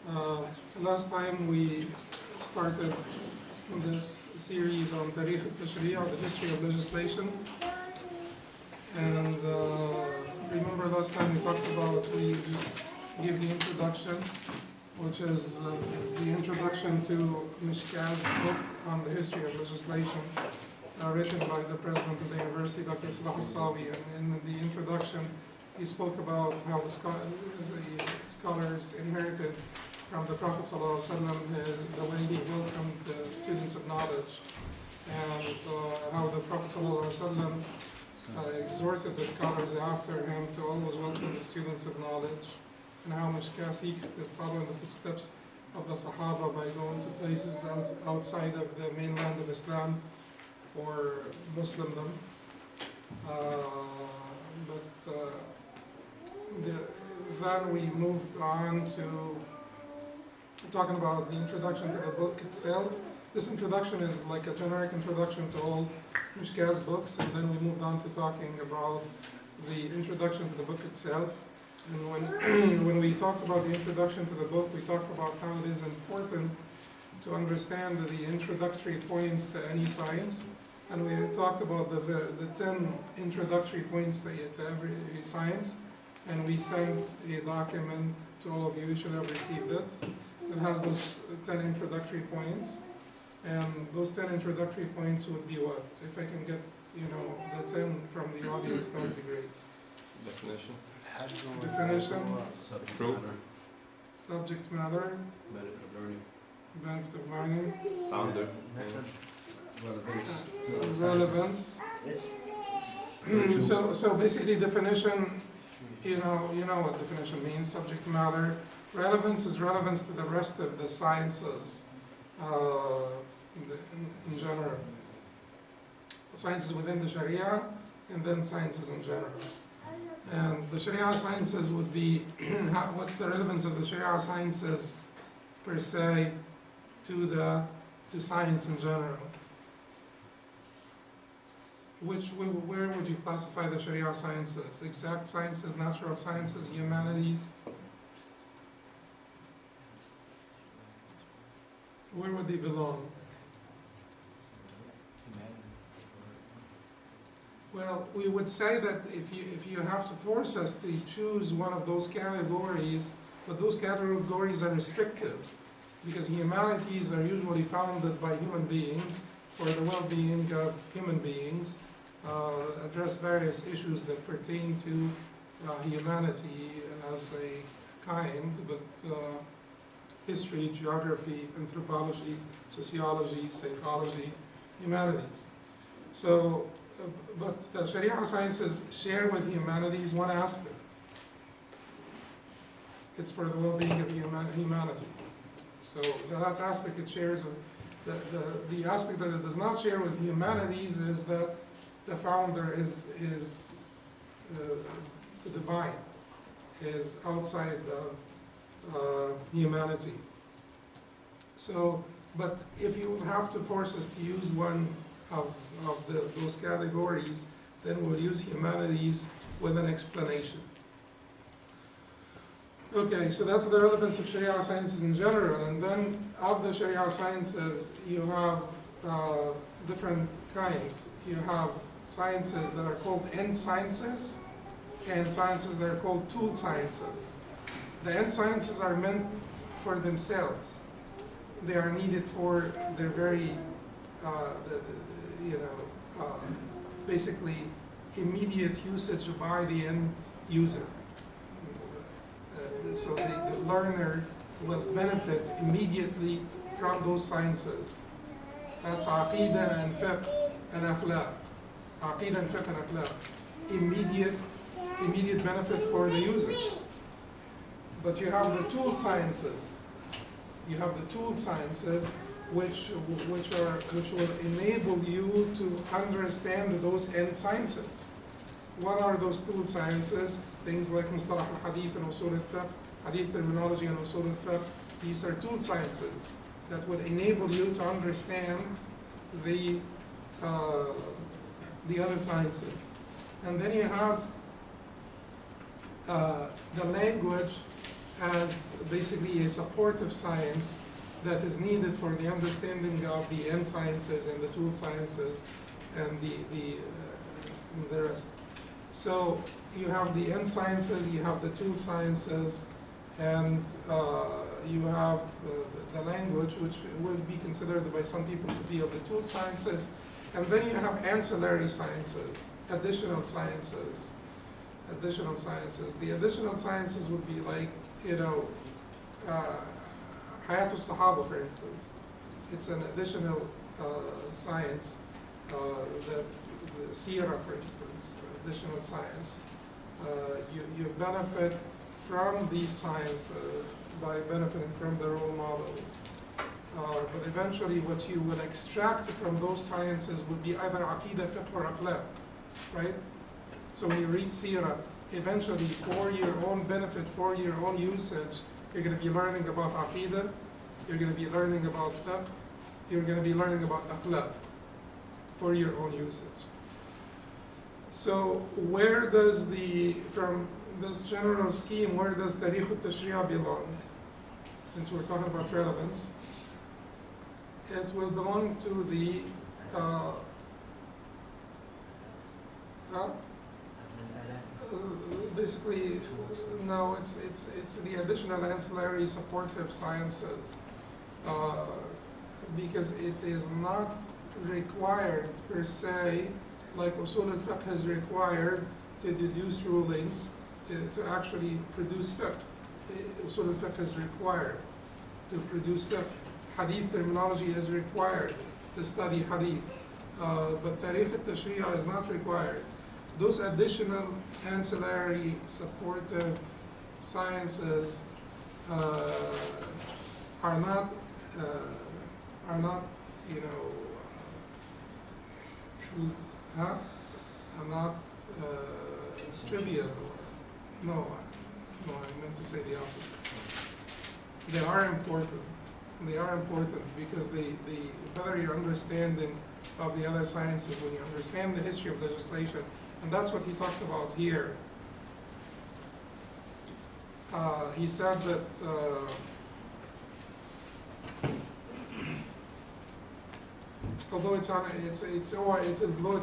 Uh, Last time we started this series on Tarikh al-Tashri'a, the history of legislation. And remember last time we talked about, we just gave the introduction, which is the introduction to Mishkah's book on the history of legislation, written by the president of the university, Dr. Salah al-Sawi. And in the introduction, he spoke about how the scholars inherited from the Prophet ﷺ the way he welcomed the students of knowledge, and how the Prophet ﷺ exhorted the scholars after him to always welcome the students of knowledge, and how Mishkah seeks to follow in the footsteps of the Sahaba by going to places outside of the mainland of Islam or Muslimdom. Then we moved on to talking about the introduction to the book itself. This introduction is like a generic introduction to all Mishkah's books, and then we moved on to talking about the introduction to the book itself. And when we talked about the introduction to the book, we talked about how it is important to understand the introductory points to any science. And we talked about the 10 introductory points to every science. And we sent a document to all of you. You should have received it. It has those 10 introductory points. And those 10 introductory points would be what? If I can get, the 10 from the audience, that would be great. Definition. Definition. Subject Subject matter. matter. Benefit of learning. Benefit of learning. Founder. Method. Relevance. So basically definition, you know what definition means, subject matter. Relevance is relevance to the rest of the sciences in general. Sciences within the Sharia, and then sciences in general. And the Sharia sciences would be, what's the relevance of the Sharia sciences per se to science in general? Where would you classify the Sharia sciences? Exact sciences, natural sciences, humanities? Where would they belong? Well, we would say that if you have to force us to choose one of those categories, but those categories are restrictive, because humanities are usually founded by human beings for the well-being of human beings, address various issues that pertain to humanity as a kind, but history, geography, anthropology, sociology, psychology, humanities. So, but the Sharia sciences share with humanities one aspect. It's for the well-being of humanity. So that aspect it shares. The aspect that it does not share with humanities is that the founder is the divine, is outside of humanity. So, but if you would have to force us to use one of those categories, then we'll use humanities with an explanation. Okay, so that's the relevance of Sharia sciences in general. And then of the Sharia sciences, you have different kinds. You have sciences that are called end sciences and sciences that are called tool sciences. The end sciences are meant for themselves. They are needed for their very, basically immediate usage by the end user. So the learner will benefit immediately from those sciences. That's Aqidah and Fiqh and Akhlaq. Aqidah and Fiqh and Akhlaq. Immediate benefit for the user. But you have the tool sciences. You have the tool sciences which will enable you to understand those end sciences. What are those tool sciences? Things like Mustalah al-Hadith and Usul al-Fiqh, Hadith terminology and Usul al-Fiqh. These are tool sciences that would enable you to understand the other sciences. And then you have the language as basically a supportive science that is needed for the understanding of the end sciences and the tool sciences and the rest. So you have the end sciences, you have the tool sciences, and you have the language, which would be considered by some people to be of the tool sciences. And then you have ancillary sciences, additional sciences. Additional sciences. The additional sciences would be like, Hayat al-Sahaba, for instance. It's an additional science that the Sirah, for instance, additional science. You benefit from these sciences by benefiting from the role model. But eventually what you will extract from those sciences would be either Aqidah, Fiqh, or Akhlaq, right? So when you read Sirah, eventually for your own benefit, for your own usage, you're going to be learning about Aqidah, you're going to be learning about Fiqh, you're going to be learning about Akhlaq for your own usage. So where does from this general scheme, where does Tarikh al-Tashri'a belong? Since we're talking about relevance, it will belong to the basically, no, it's the additional ancillary supportive sciences, because it is not required per se, like Usul al-Fiqh is required to deduce rulings, to actually produce fiqh. Usul al-Fiqh is required to produce fiqh. Hadith terminology is required to study hadith, but Tarikh al-Tashri'a is not required. Those additional ancillary supportive sciences are not are not trivial. No, I meant to say the opposite. They are important. They are important because they better your understanding of the other sciences when you understand the history of legislation. And that's what he talked about here. He said that although it's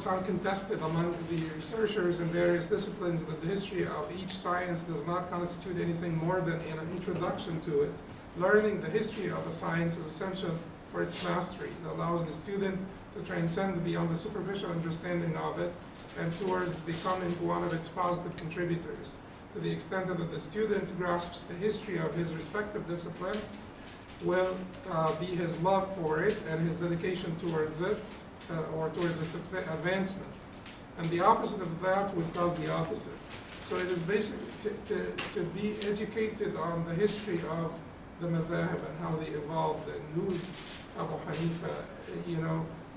uncontested among the researchers in various disciplines that the history of each science does not constitute anything more than an introduction to it, learning the history of a science is essential for its mastery. It allows the student to transcend beyond the superficial understanding of it and towards becoming one of its positive contributors. To the extent that the student grasps the history of his respective discipline, will be his love for it and his dedication towards it, or towards its advancement. And the opposite of that would cause the opposite. So it is basically to be educated on the history of the madhahib and how they evolved and who's Abu Hanifa.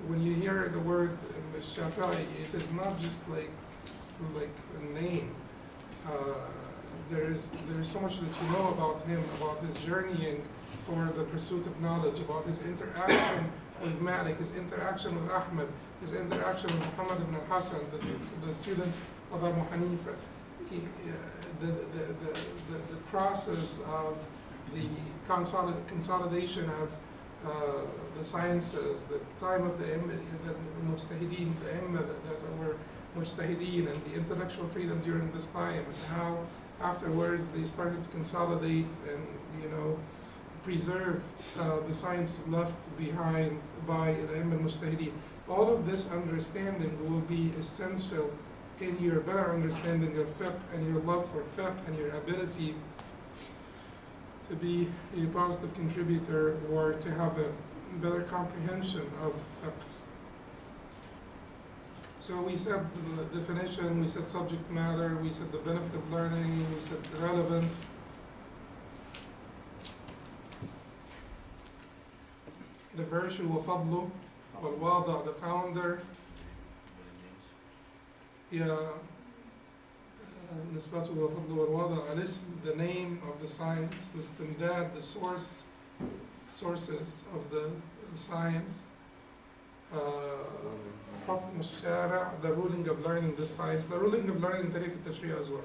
When you hear the word Shafi'i, it is not just like a name. There's so much that you know about him, about his journeying for the pursuit of knowledge, about his interaction with Malik, his interaction with Ahmed, his interaction with Muhammad ibn al-Hasan, the student of Abu Hanifa. The process of the consolidation of the sciences, the time of the mujtahideen, the imma that were mujtahideen, and the intellectual freedom during this time, and how afterwards they started to consolidate and preserve the sciences left behind by the imma mujtahideen. All of this understanding will be essential in your better understanding of fiqh and your love for fiqh and your ability to be a positive contributor or to have a better comprehension of fiqh. So we said the definition, we said subject matter, we said the benefit of learning, we said the relevance. The virtue of fadlu, wal-wada, the founder. نسبته وفضله والوضع الاسم, the name of the science, الاستمداد, the sources of the science, حكم الشارع, the ruling of learning the science, the ruling of learning Tarikh al-Tashri'a as well.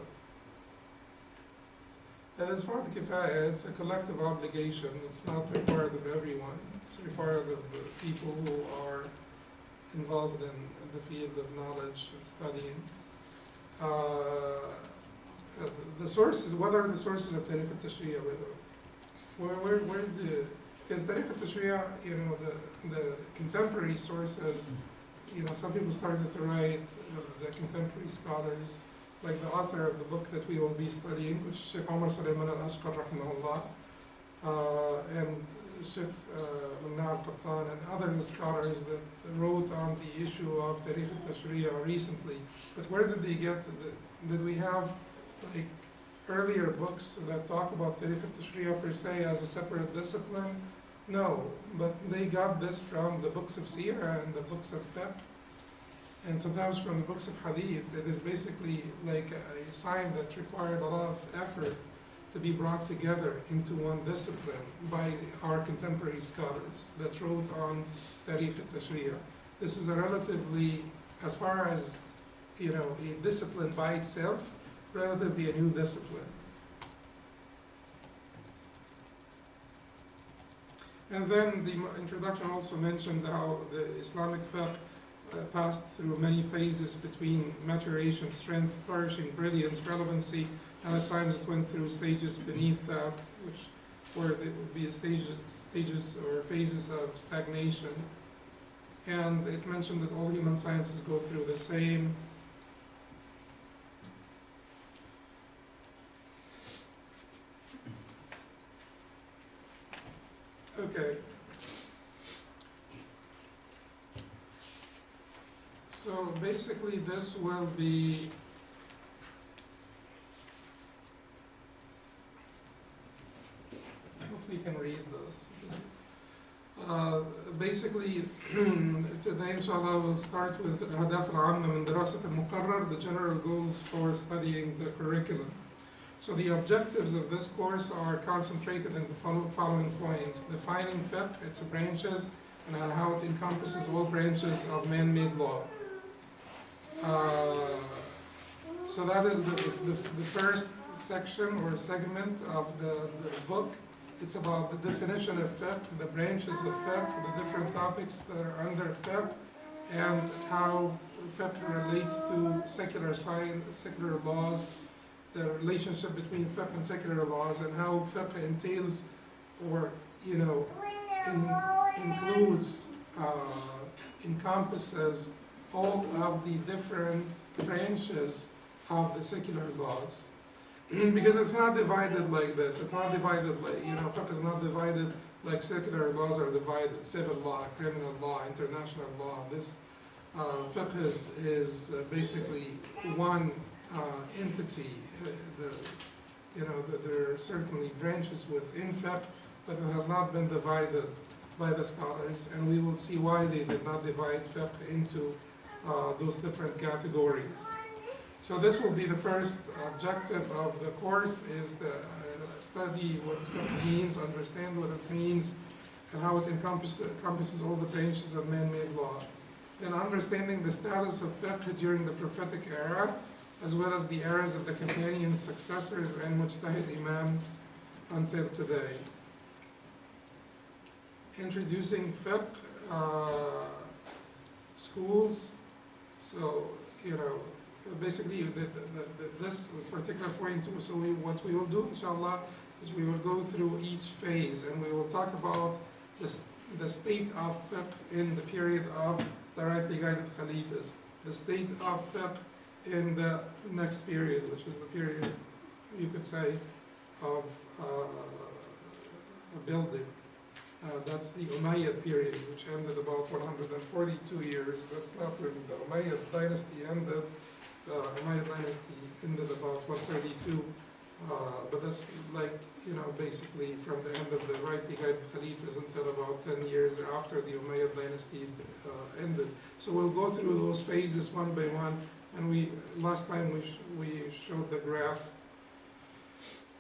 And as far as kifaya, it's a collective obligation. It's not required of everyone. It's required of the people who are involved in the field of knowledge and studying. The sources, what are the sources of Tariq al-Tashri'a, by the way? Where because Tariq al-Tashri'a, the contemporary sources, some people started to write, the contemporary scholars, like the author of the book that we will be studying, which is Sheikh Omar Suleiman al-Ashqar, rahimahullah, and Sheikh Manna al-Qattan, and other scholars that wrote on the issue of Tariq al-Tashri'a recently. But where did they get, did we have like earlier books that talk about Tariq al-Tashri'a per se as a separate discipline? No, but they got this from the books of Sirah and the books of Fiqh, and sometimes from the books of Hadith. It is basically like a sign that required a lot of effort to be brought together into one discipline by our contemporary scholars that wrote on Tariq al-Tashri'a. This is a relatively, as far as a discipline by itself, relatively a new discipline. And then the introduction also mentioned how the Islamic fiqh passed through many phases between maturation, strength, flourishing, brilliance, relevancy, and at times it went through stages beneath that, where there would be stages or phases of stagnation. And it mentioned that all human sciences go through the same. Okay. So basically this will be hopefully you can read this. Basically today inshallah we'll start with الأهداف العامة من دراسة المقرر, the general goals for studying the curriculum. So the objectives of this course are concentrated in the following points: defining fiqh, its branches, and how it encompasses all branches of man-made law. So that is the first section or segment of the book. It's about the definition of fiqh, the branches of fiqh, the different topics that are under fiqh, and how fiqh relates to secular science, secular laws, the relationship between fiqh and secular laws, and how fiqh entails or includes, encompasses all of the different branches of the secular laws. Because it's not divided like this. It's not divided like, fiqh is not divided like secular laws are divided: civil law, criminal law, international law. This fiqh is basically one entity. There are certainly branches within fiqh, but it has not been divided by the scholars, and we will see why they did not divide fiqh into those different categories. So this will be the first objective of the course, is to study what fiqh means, understand what it means, and how it encompasses all the branches of man-made law. Then understanding the status of fiqh during the prophetic era, as well as the eras of the companions, successors, and mujtahid imams until today. Introducing fiqh schools. So, basically this particular point, so what we will do, inshallah, is we will go through each phase, and we will talk about the state of fiqh in the period of the rightly guided Khalifas, the state of fiqh in the next period, which is the period, you could say, of building. That's the Umayyad period, which ended about 142 years. That's not when the Umayyad dynasty ended. The Umayyad dynasty ended about 132. But that's basically from the end of the rightly guided Khalifas until about 10 years after the Umayyad dynasty ended. So we'll go through those phases one by one. And last time we showed the graph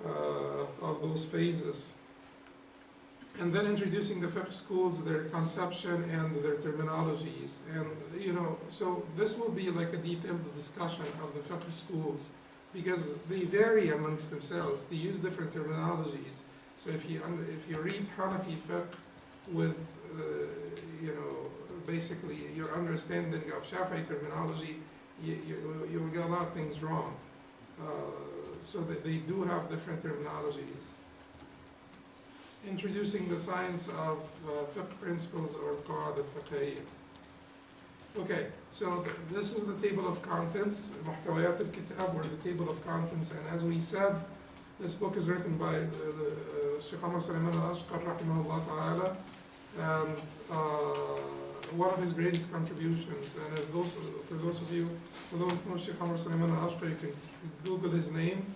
of those phases. And then introducing the fiqh schools, their conception and their terminologies. And so this will be like a detailed discussion of the fiqh schools. because they vary amongst themselves. They use different terminologies. So if you read Hanafi fiqh with basically your understanding of Shafi'i terminology, you will get a lot of things wrong. So that they do have different terminologies. Introducing the science of fiqh principles or qawa'id al-fiqhiyya. Okay, so this is the table of contents, محتويات الكتاب, or the table of contents, and as we said, this book is written by the Sheikh Ahmad Sulaiman al-Ashqar rahimahullah ta'ala, and one of his greatest contributions, and for those of you who don't know Sheikh Ahmad Sulaiman al-Ashqar, you can Google his name,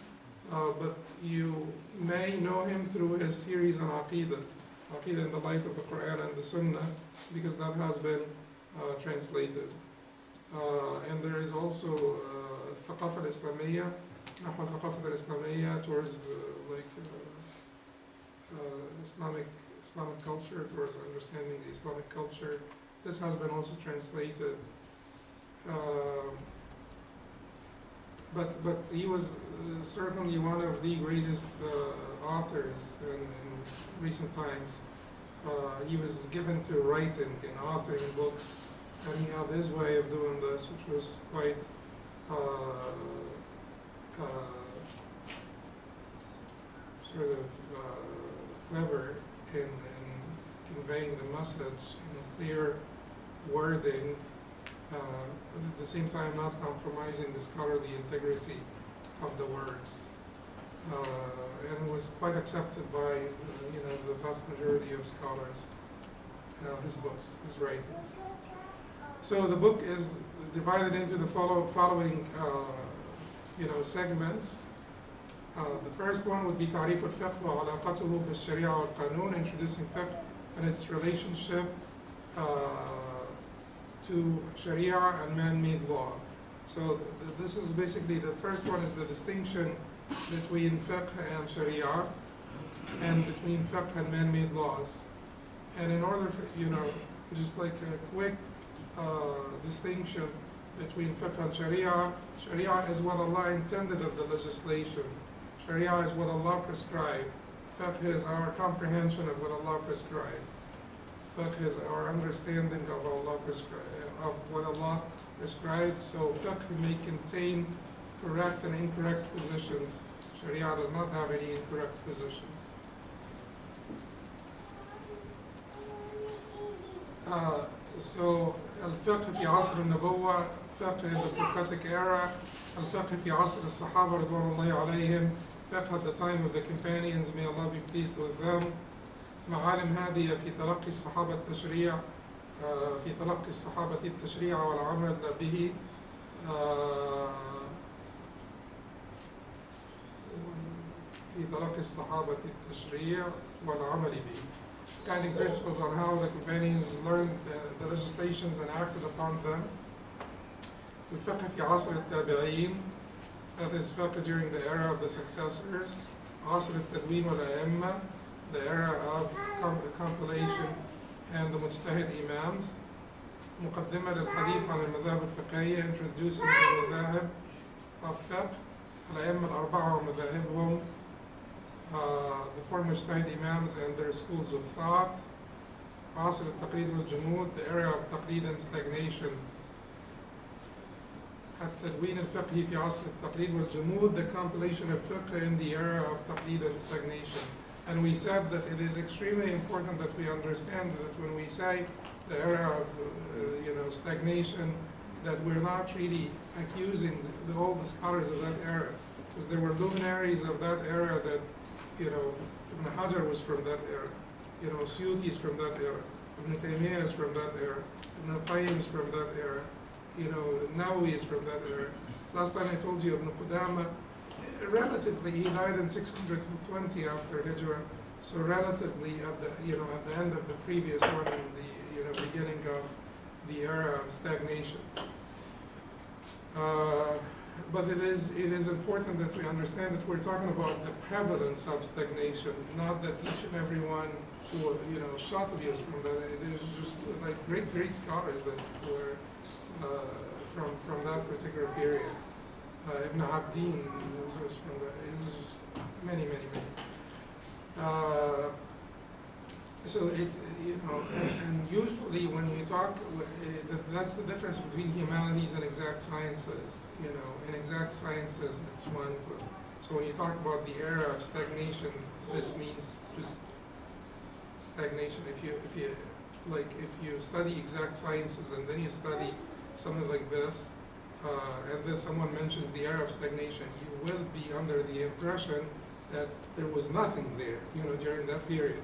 but you may know him through his series on Aqidah in the light of the Quran and the Sunnah, because that has been translated. And there is also الثقافة الإسلامية, نحو الثقافة الإسلامية, towards Islamic culture, towards understanding the Islamic culture. This has been also translated. But he was certainly one of the greatest authors in recent times. He was given to writing and authoring books, and he had his way of doing this, which was quite clever in conveying the message in clear wording, but at the same time not compromising the scholarly integrity of the words, and was quite accepted by the vast majority of scholars. His books, his writings. So the book is divided into the following segments. The first one would be تعريف الفقه وعلاقته بالشريعة والقانون, introducing fiqh and its relationship to Sharia and man-made law. So this is basically, the first one is the distinction between fiqh and Sharia, and between fiqh and man-made laws. And in order for, just like a quick distinction between fiqh and Sharia, Sharia is what Allah intended of the legislation. Sharia is what Allah prescribed. Fiqh is our comprehension of what Allah prescribed. Fiqh is our understanding of what Allah prescribed. So fiqh may contain correct and incorrect positions. Sharia does not have any incorrect positions. So الفقه في عصر النبوة, fiqh in the prophetic era, الفقه في عصر الصحابة رضوان الله عليهم, fiqh at the time of the companions, may Allah be pleased with them. معالم هادية في تلقي الصحابة التشريع في تلقي الصحابة التشريع والعمل به في تلقي الصحابة التشريع والعمل به. Guiding principles on how the companions learned the legislations and acted upon them. الفقه في عصر التابعين, that is fiqh during the era of the successors. عصر التدوين والأئمة, the era of compilation and the mujtahid imams. مقدمة للحديث عن المذاهب الفقهية, introducing the مذاهب of fiqh, الأئمة الأربعة ومذاهبهم, the four mujtahid imams and their schools of thought. عصر التقليد والجمود, the era of taqlid and stagnation. التدوين الفقهي في عصر التقليد والجمود, the compilation of fiqh in the era of taqlid and stagnation. And we said that it is extremely important that we understand that when we say the era of stagnation, that we're not really accusing all the scholars of that era, because there were luminaries of that era that, Ibn Hajar was from that era, Suyuti is from that era, Ibn Taymiyyah is from that era, Ibn Qayyim is from that era, Nawawi is from that era. Last time I told you Ibn Qudama, relatively, he died in 620 after Hijrah, so relatively at the end of the previous one, in the beginning of the era of stagnation. But it is important that we understand that we're talking about the prevalence of stagnation, not that each and every one who shot views from that. It is just like great scholars that were from that particular period. Ibn Abdin, those are from the, is just many, many, many. So it, and usually when we talk, that's the difference between humanities and exact sciences. In exact sciences, it's one. So when you talk about the era of stagnation, this means just stagnation. If you study exact sciences and then you study something like this, and then someone mentions the era of stagnation, you will be under the impression that there was nothing there, during that period.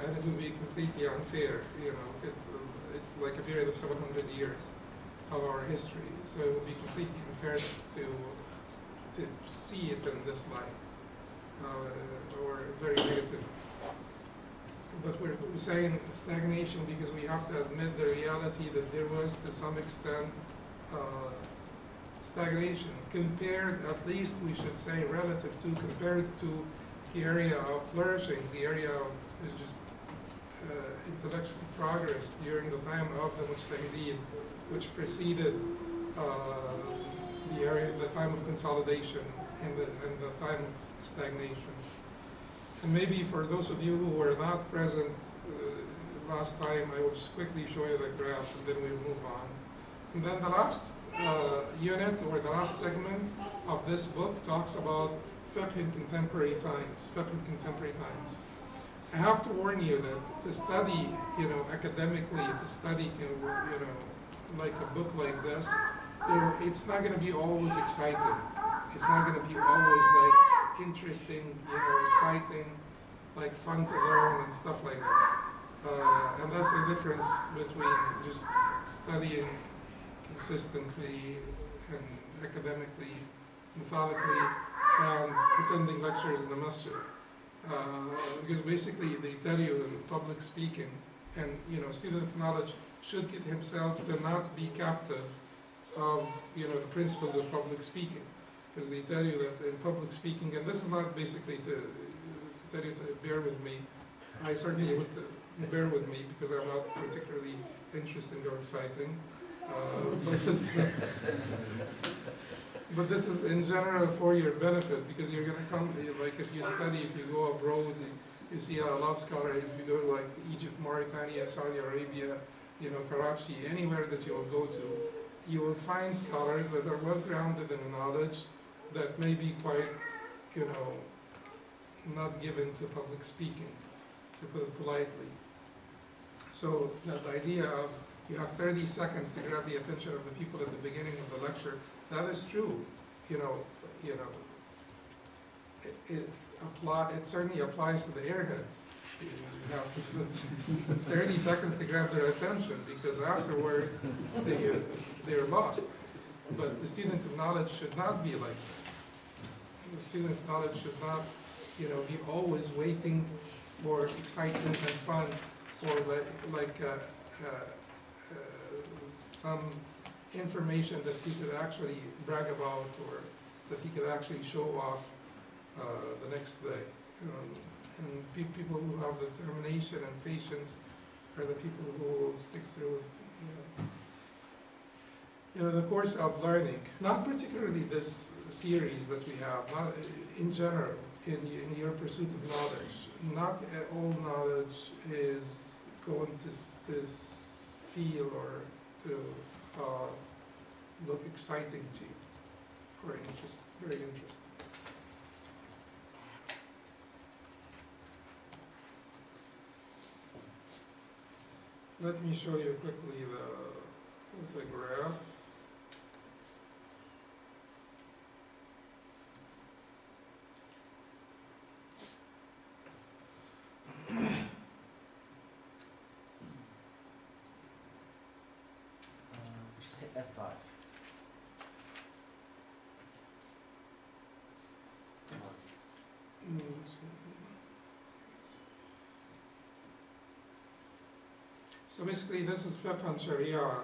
And it will be completely unfair, it's like a period of 700 years of our history. So it will be completely unfair to see it in this light, or very negative. But we're saying stagnation because we have to admit the reality that there was, to some extent, stagnation compared, at least we should say, compared to the area of flourishing, the area of just intellectual progress during the time of the Mujtahideen, which preceded the time of consolidation and the time of stagnation. And maybe for those of you who were not present last time, I will just quickly show you the graph and then we'll move on. And then the last unit, or the last segment of this book, talks about Fiqh in contemporary times. I have to warn you that to study, academically, to study, like a book like this, it's not going to be always exciting. It's not going to be always like interesting, exciting, like fun to learn and stuff like that. And that's the difference between just studying consistently and academically, methodically, and attending lectures in the masjid. Because basically they tell you in public speaking, and student of knowledge should get himself to not be captive of the principles of public speaking, because they tell you that in public speaking, and this is not basically to tell you to bear with me. I certainly would bear with me because I'm not particularly interesting or exciting. But this is in general for your benefit, because you're going to come, like if you study, if you go abroad, you see a lot of scholars. If you go to like Egypt, Mauritania, Saudi Arabia, Karachi, anywhere that you will go to, you will find scholars that are well grounded in knowledge that may be quite, not given to public speaking, to put it politely. So that idea of you have 30 seconds to grab the attention of the people at the beginning of the lecture, that is true. It certainly applies to the airheads. You have 30 seconds to grab their attention, because afterwards they're lost. But the student of knowledge should not be like this. The student of knowledge should not, be always waiting for excitement and fun, or some information that he could actually brag about, or that he could actually show off the next day. And people who have determination and patience are the people who will stick through. The course of learning, not particularly this series that we have, not in general, in your pursuit of knowledge. Not all knowledge is going to feel or to look exciting to you, or very interesting. Let me show you quickly the graph. Just hit F5. So basically this is Fiqh and Sharia.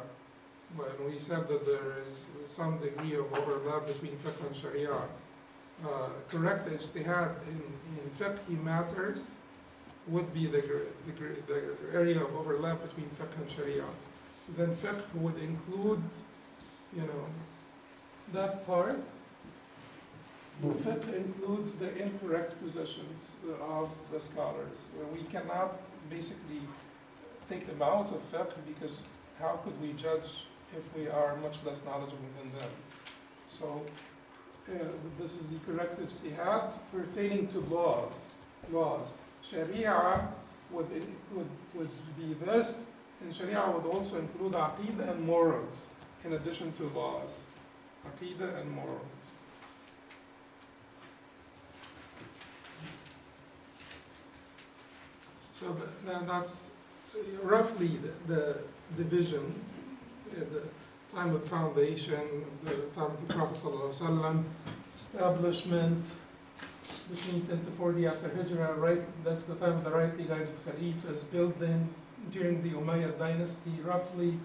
When we said that there is some degree of overlap between Fiqh and Sharia, correct ijtihad in Fiqh matters would be the area of overlap between Fiqh and Sharia. Then Fiqh would include, that part, fiqh includes the incorrect positions of the scholars. We cannot basically take them out of fiqh because how could we judge if we are much less knowledgeable than them? So this is the correct ijtihad pertaining to laws. Sharia would be this, and Sharia would also include aqidah and morals in addition to laws. Aqidah and morals. So that's roughly the division at the time of foundation, the time of the Prophet ﷺ, establishment between 10 to 40 after Hijrah, right? That's the time of the rightly guided Khalifas, building during the Umayyad dynasty, roughly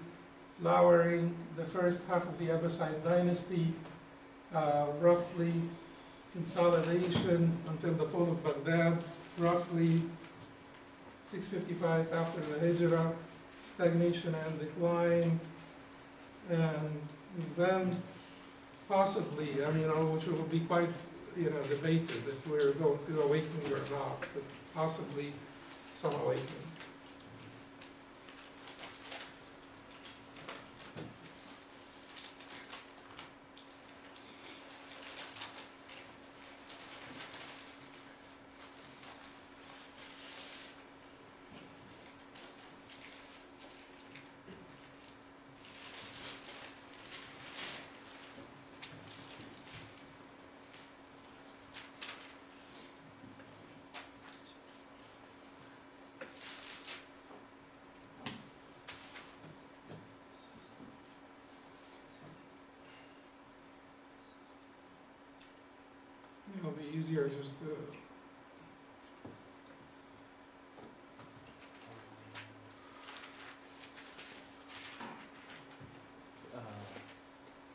flowering the first half of the Abbasid dynasty, roughly consolidation until the fall of Baghdad, roughly 655 after the Hijrah, stagnation and decline, and then possibly, which will be quite, debated if we're going through awakening or not, but possibly some awakening. It'll be easier just to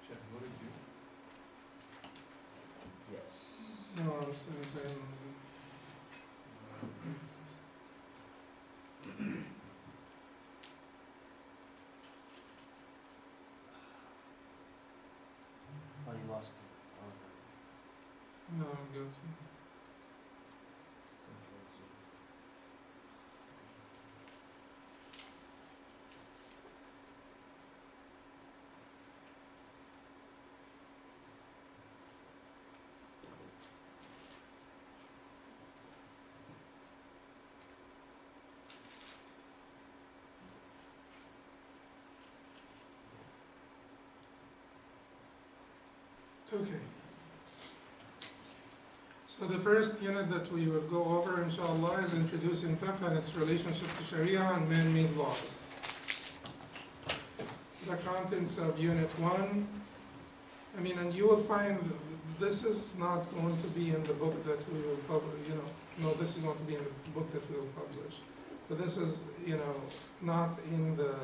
Chef, what did you? Yes. no, I was saying Oh, you lost it. no, I'm good. Okay. So the first unit that we will go over, inshallah, is introducing fiqh and its relationship to Sharia and man-made laws. The contents of unit 1, and you will find this is not going to be in the book that we will publish, no, this is going to be in the book that we will publish. But this is, not in the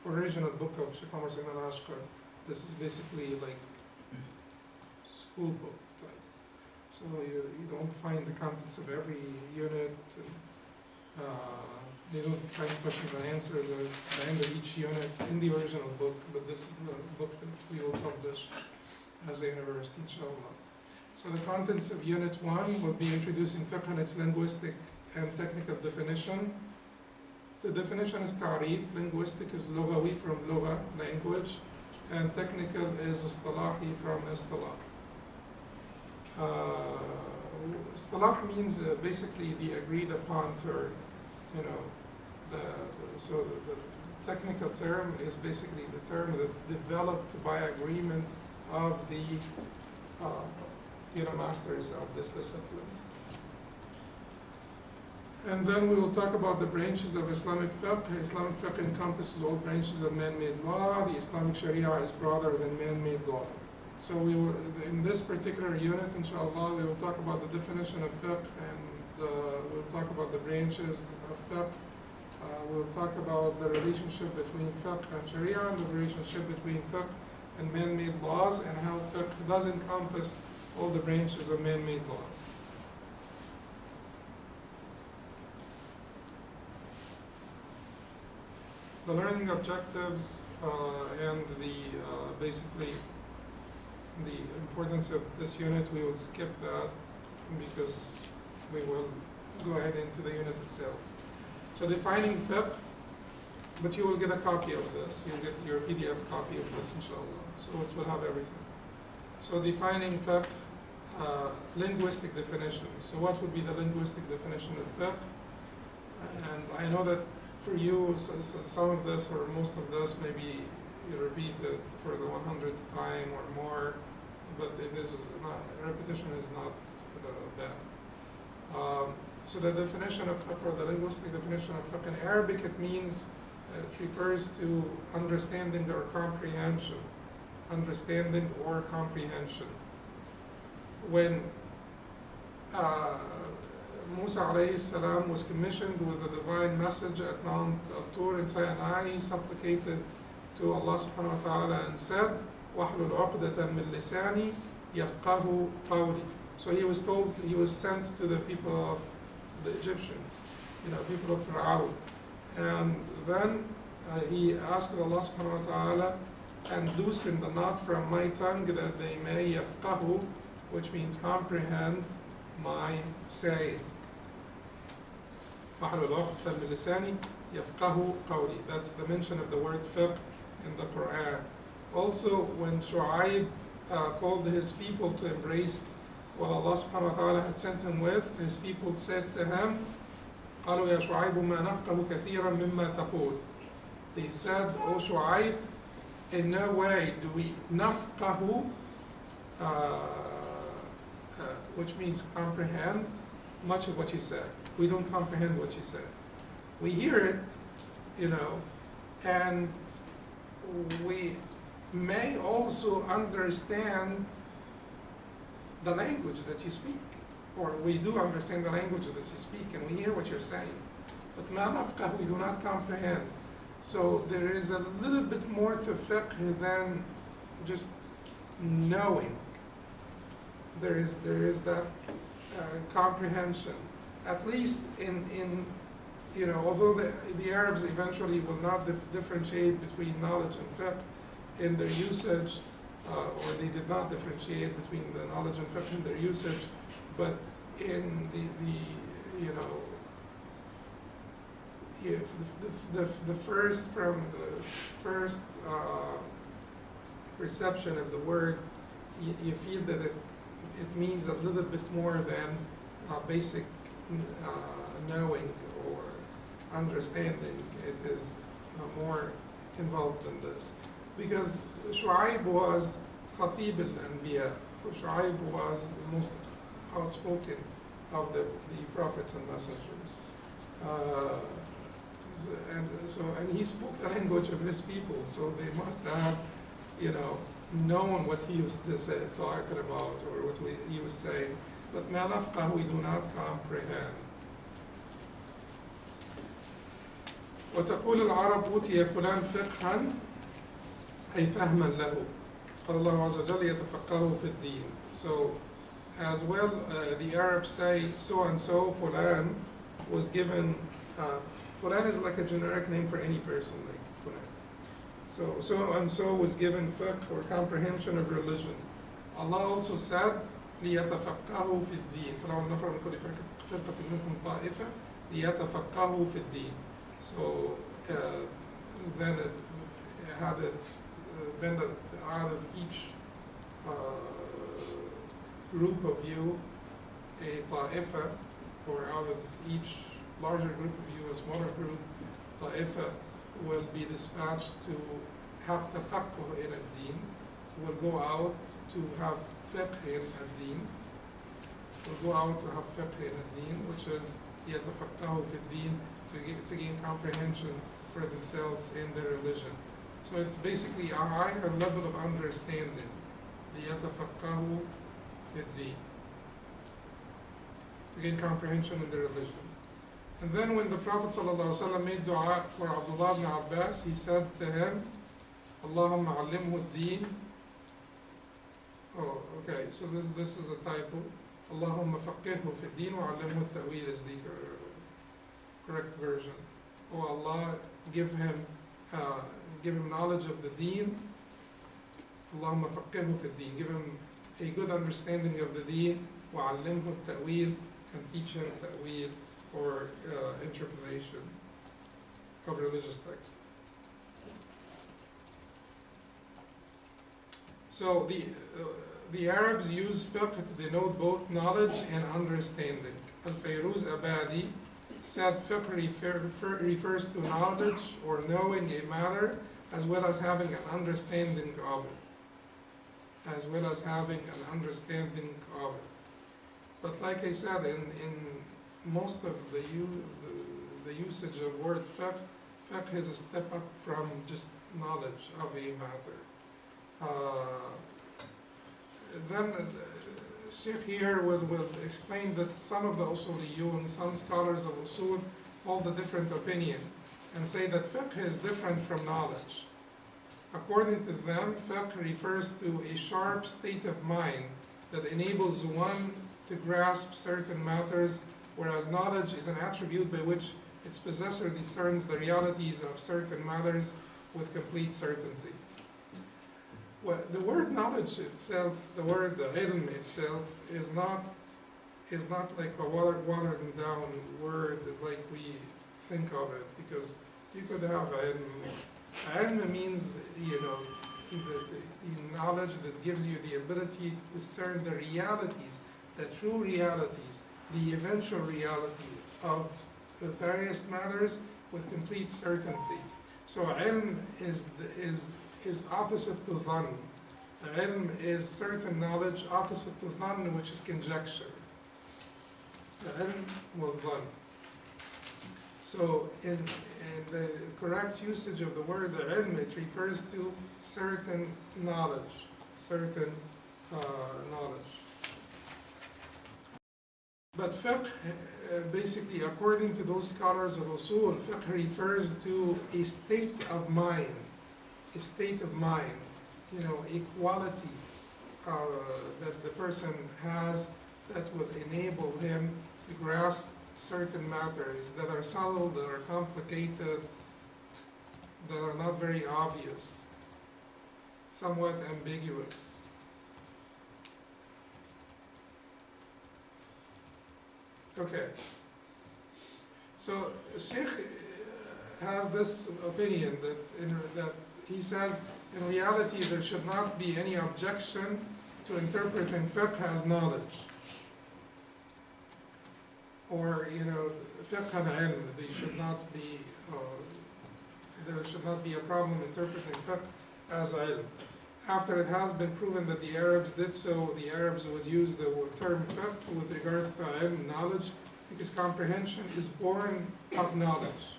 original book of Sheikh Omar Sayyid al-Ashqar. This is basically like school book type. So you don't find the contents of every unit. You don't find questions and answers at the end of each unit in the original book, but this is the book that we will publish as a university, inshallah. So the contents of unit 1 will be introducing fiqh and its linguistic and technical definition. The definition is ta'rif, linguistic is lughawi from lugha, language, and technical is istalahi from istilah. Istilah means basically the agreed upon term. So the technical term is basically the term that developed by agreement of the masters of this discipline. And then we will talk about the branches of Islamic fiqh. Islamic fiqh encompasses all branches of man-made law. The Islamic Sharia is broader than man-made law. So in this particular unit, inshallah, we will talk about the definition of fiqh, and we'll talk about the branches of fiqh. We'll talk about the relationship between fiqh and Sharia, and the relationship between fiqh and man-made laws, and how fiqh does encompass all the branches of man-made laws. The learning objectives and the basically the importance of this unit, we will skip that because we will go ahead into the unit itself. So defining fiqh, but you will get a copy of this. You'll get your PDF copy of this, inshallah. So it will have everything. So defining fiqh, linguistic definition. So what would be the linguistic definition of fiqh? And I know that for you, some of this or most of this maybe you repeat it for the 100th time or more, but it is not, repetition is not bad. So the definition of fiqh, or the linguistic definition of fiqh in Arabic, it means, it refers to understanding or comprehension. Understanding or comprehension. When Musa alayhi salam was commissioned with the divine message at Mount Al-Tur in Sinai, he supplicated to Allah subhanahu wa ta'ala and said, وَحْلُلْ عُقْدَةً مِّن لِسَانِي يَفْقَهُ قَوْلِي. So he was told, he was sent to the people of the Egyptians, people of Fir'aun. And then he asked Allah subhanahu wa ta'ala, and loosen the knot from my tongue that they may yafqahu, which means comprehend my saying. That's the mention of the word fiqh in the Quran. Also, when Shu'aib called his people to embrace what Allah subhanahu wa ta'ala had sent him with, his people said to him, قالوا يا شعيب ما نفقه كثيرا مما تقول. They said, O Shu'aib, in no way do we nafqahu, which means comprehend much of what you say. We don't comprehend what you say. We hear it, and we may also understand the language that you speak, or we do understand the language that you speak, and we hear what you're saying. But ma nafqah, we do not comprehend. So there is a little bit more to fiqh than just knowing. There is that comprehension. At least in although the Arabs eventually will not differentiate between knowledge and fiqh in their usage, or they did not differentiate between the knowledge and fiqh in their usage, but in the first perception of the word, you feel that it means a little bit more than basic knowing or understanding. It is more involved than this. Because Shu'aib was Khatib al-Anbiya. Shu'aib was the most outspoken of the prophets and messengers. And he spoke the language of his people, so they must have, known what he was talking about or what he was saying. But ma nafqah, we do not comprehend. وتقول العرب أوتي فلان فقها أي فهما له. قال الله عز وجل يتفقه في الدين. So as well, the Arabs say so and so fulan was given. Fulan is like a generic name for any person, like fulan. So and so was given fiqh, or comprehension of religion. Allah also said ليتفقهوا في الدين. فلو نفر من كل فرقة منكم طائفة ليتفقهوا في الدين. So then had it been that out of each group of you, a ta'ifa, or out of each larger group of you, a smaller group, ta'ifa will be dispatched to have tafaqquh in ad-din, will go out to have fiqh in ad-din, will go out to have fiqh in ad-din, which is yatafaqahu fi ad-din, to gain comprehension for themselves in their religion. So it's basically a higher level of understanding, liyatafaqahu fi ad-din, to gain comprehension in their religion. And then when the Prophet ﷺ made dua for Abdullah ibn Abbas, he said to him, Allahumma allimhu ad-din. Oh, okay, so this is a typo. Allahumma faqihhu fi ad-din wa allimhu at-ta'wil is the correct version. Oh Allah, give him knowledge of the deen اللهم فقهه في الدين. Give him a good understanding of the deen. وعلمه التأويل, and teach him ta'wil, or interpretation of religious text. So the Arabs use fiqh to denote both knowledge and understanding. Al-Fayruz Abadi said fiqh refers to knowledge or knowing a matter as well as having an understanding of it. As well as having an understanding of it. But like I said, in most of the usage of word fiqh is a step up from just knowledge of a matter. Then Sheikh here will explain that some of the usuliyun, some scholars of usul, hold a different opinion and say that fiqh is different from knowledge. According to them, fiqh refers to a sharp state of mind that enables one to grasp certain matters, whereas knowledge is an attribute by which its possessor discerns the realities of certain matters with complete certainty. Well, the word knowledge itself, the word ilm itself, is not like a watered down word like we think of it, because you could have ilm. Ilm means, the knowledge that gives you the ability to discern the realities, the true realities, the eventual reality of the various matters with complete certainty. So ilm is opposite to dhann. Ilm is certain knowledge, opposite to dhann, which is conjecture. Ilm was dhann. So in the correct usage of the word ilm, it refers to certain knowledge, knowledge. But fiqh, basically, according to those scholars of usul, fiqh refers to a state of mind, a quality that the person has that would enable him to grasp certain matters that are subtle, that are complicated, that are not very obvious, somewhat ambiguous. Okay, so Sheikh has this opinion that he says in reality there should not be any objection to interpreting fiqh as knowledge, or fiqh and ilm. They should not be. There should not be a problem interpreting fiqh as ilm. After it has been proven that the Arabs did so, the Arabs would use the term fiqh with regards to ilm, knowledge, because comprehension is born of knowledge.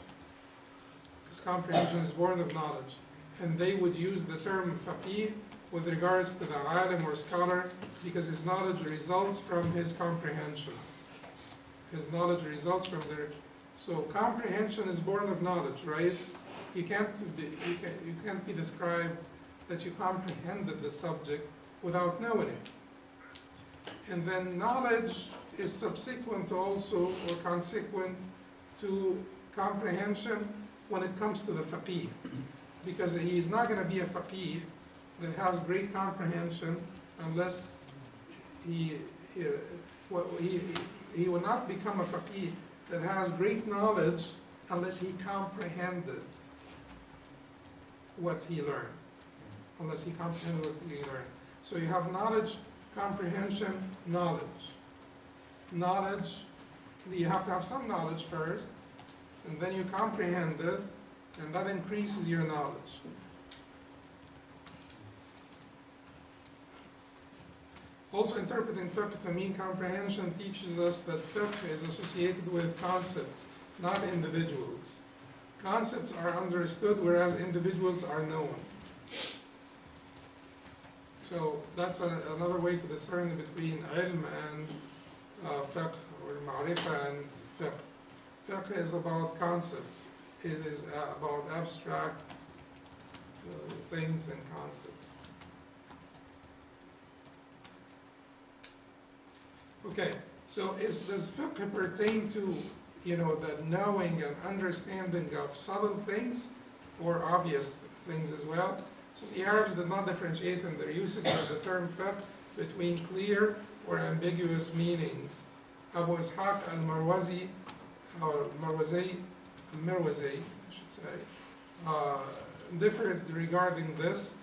Because comprehension is born of knowledge. And they would use the term faqih with regards to the alim or scholar, because his knowledge results from his comprehension. His knowledge results from their... So comprehension is born of knowledge, right? You can't be described that you comprehended the subject without knowing it. And then knowledge is subsequent also, or consequent to comprehension when it comes to the faqih. Because he is not going to be a faqih that has great comprehension unless he will not become a faqih that has great knowledge unless he comprehended what he learned. Unless he comprehended what he learned. So you have knowledge, comprehension, knowledge. Knowledge, you have to have some knowledge first, and then you comprehend it, and that increases your knowledge. Also, interpreting fiqh to mean comprehension teaches us that fiqh is associated with concepts, not individuals. Concepts are understood, whereas individuals are known. So that's another way to discern between ilm and fiqh, or ma'rifah and fiqh. Fiqh is about concepts. It is about abstract things and concepts. Okay, so does fiqh pertain to the knowing and understanding of subtle things or obvious things as well? So the Arabs did not differentiate in their usage of the term fiqh between clear or ambiguous meanings. Abu Ishaq al-Marwazi, or Marwazi, al-Mirwazi, I should say, differed regarding this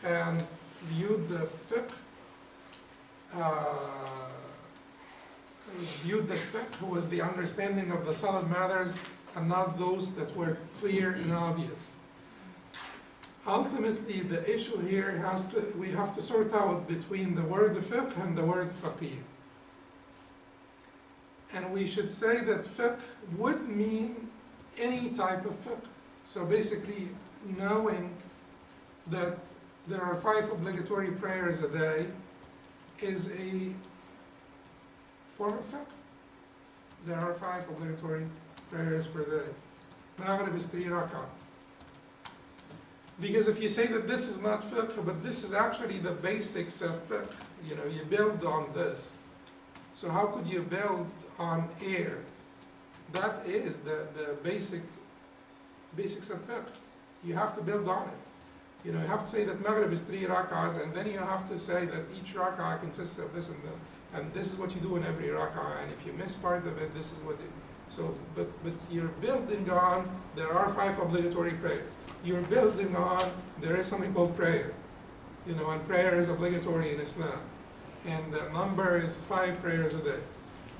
and viewed the fiqh was the understanding of the solid matters and not those that were clear and obvious. Ultimately, the issue here we have to sort out between the word fiqh and the word faqih. And we should say that fiqh would mean any type of fiqh. So basically, knowing that there are 5 obligatory prayers a day is a form of fiqh. There are 5 obligatory prayers per day. Maghrib is 3 rak'ahs. Because if you say that this is not fiqh, but this is actually the basics of fiqh, you build on this. So how could you build on air? That is the basics of fiqh. You have to build on it. You have to say that Maghrib is 3 rak'ahs, and then you have to say that each rak'ah consists of this and that. And this is what you do in every rak'ah, and if you miss part of it, this is what but you're building on, there are 5 obligatory prayers. You're building on, there is something called prayer. And prayer is obligatory in Islam. And the number is 5 prayers a day.